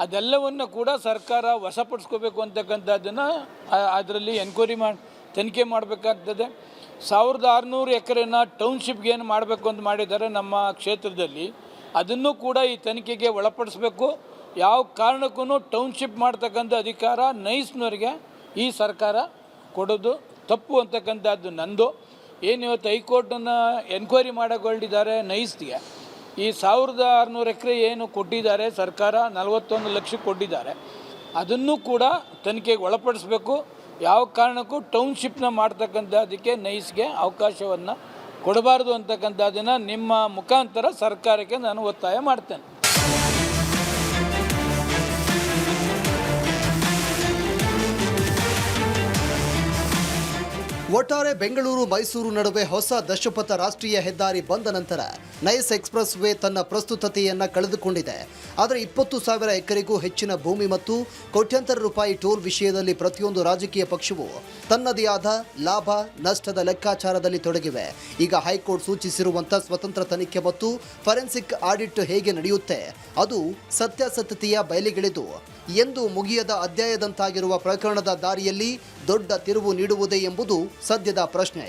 ಅದೆಲ್ಲವನ್ನು ಕೂಡ ಸರ್ಕಾರ ವಶಪಡಿಸ್ಕೋಬೇಕು ಅಂತಕ್ಕಂಥದ್ದನ್ನು ಅದರಲ್ಲಿ ತನಿಖೆ ಮಾಡಬೇಕಾಗ್ತದೆ. 1600 ಎಕರೆನ ಟೌನ್ಶಿಪ್ಗೆ ಏನು ಮಾಡಬೇಕು ಅಂತ ಮಾಡಿದ್ದಾರೆ ನಮ್ಮ ಕ್ಷೇತ್ರದಲ್ಲಿ, ಅದನ್ನು ಕೂಡ ಈ ತನಿಖೆಗೆ ಒಳಪಡಿಸಬೇಕು. ಯಾವ ಕಾರಣಕ್ಕೂ ಟೌನ್ಶಿಪ್ ಮಾಡ್ತಕ್ಕಂಥ ಅಧಿಕಾರ ನೈಸ್ನವರಿಗೆ ಈ ಸರ್ಕಾರ ಕೊಡೋದು ತಪ್ಪು ಅಂತಕ್ಕಂಥದ್ದು ನಂದು. ಏನು ಇವತ್ತು ಹೈಕೋರ್ಟನ್ನು ಎನ್ಕ್ವೈರಿ ಮಾಡಗೊಳ್ಳಿದ್ದಾರೆ ನೈಸ್ಗೆ, ಈ 1600 ಎಕರೆ ಏನು ಕೊಟ್ಟಿದ್ದಾರೆ ಸರ್ಕಾರ, 41 ಲಕ್ಷ ಕೊಟ್ಟಿದ್ದಾರೆ, ಅದನ್ನು ಕೂಡ ತನಿಖೆಗೆ ಒಳಪಡಿಸಬೇಕು. ಯಾವ ಕಾರಣಕ್ಕೂ ಟೌನ್ಶಿಪ್ನ ಮಾಡ್ತಕ್ಕಂಥದ್ದಕ್ಕೆ ನೈಸ್ಗೆ ಅವಕಾಶವನ್ನು ಕೊಡಬಾರ್ದು ಅಂತಕ್ಕಂಥದ್ದನ್ನು ನಿಮ್ಮ ಮುಖಾಂತರ ಸರ್ಕಾರಕ್ಕೆ ನಾನು ಒತ್ತಾಯ ಮಾಡ್ತೇನೆ. ಒಟ್ಟಾರೆ ಬೆಂಗಳೂರು ಮೈಸೂರು ನಡುವೆ ಹೊಸ ದಶಪಥ ರಾಷ್ಟ್ರೀಯ ಹೆದ್ದಾರಿ ಬಂದ ನಂತರ ನೈಸ್ ಎಕ್ಸ್ಪ್ರೆಸ್ ವೇ ತನ್ನ ಪ್ರಸ್ತುತತೆಯನ್ನು ಕಳೆದುಕೊಂಡಿದೆ. ಆದರೆ 20,000 ಎಕರೆಗೂ ಹೆಚ್ಚಿನ ಭೂಮಿ ಮತ್ತು ಕೋಟ್ಯಾಂತರ ರೂಪಾಯಿ ಟೋಲ್ ವಿಷಯದಲ್ಲಿ ಪ್ರತಿಯೊಂದು ರಾಜಕೀಯ ಪಕ್ಷವು ತನ್ನದೇ ಆದ ಲಾಭ ನಷ್ಟದ ಲೆಕ್ಕಾಚಾರದಲ್ಲಿ ತೊಡಗಿವೆ. ಈಗ ಹೈಕೋರ್ಟ್ ಸೂಚಿಸಿರುವಂಥ ಸ್ವತಂತ್ರ ತನಿಖೆ ಮತ್ತು ಫೊರೆನ್ಸಿಕ್ ಆಡಿಟ್ ಹೇಗೆ ನಡೆಯುತ್ತೆ, ಅದು ಸತ್ಯಾಸತ್ಯತೆಯ ಬಯಲಿಗಿಳಿದು ಎಂದು ಮುಗಿಯದ ಅಧ್ಯಾಯದಂತಾಗಿರುವ ಪ್ರಕರಣದ ದಾರಿಯಲ್ಲಿ ದೊಡ್ಡ ತಿರುವು ನೀಡುವುದೇ ಎಂಬುದು ಸದ್ಯದ ಪ್ರಶ್ನೆ.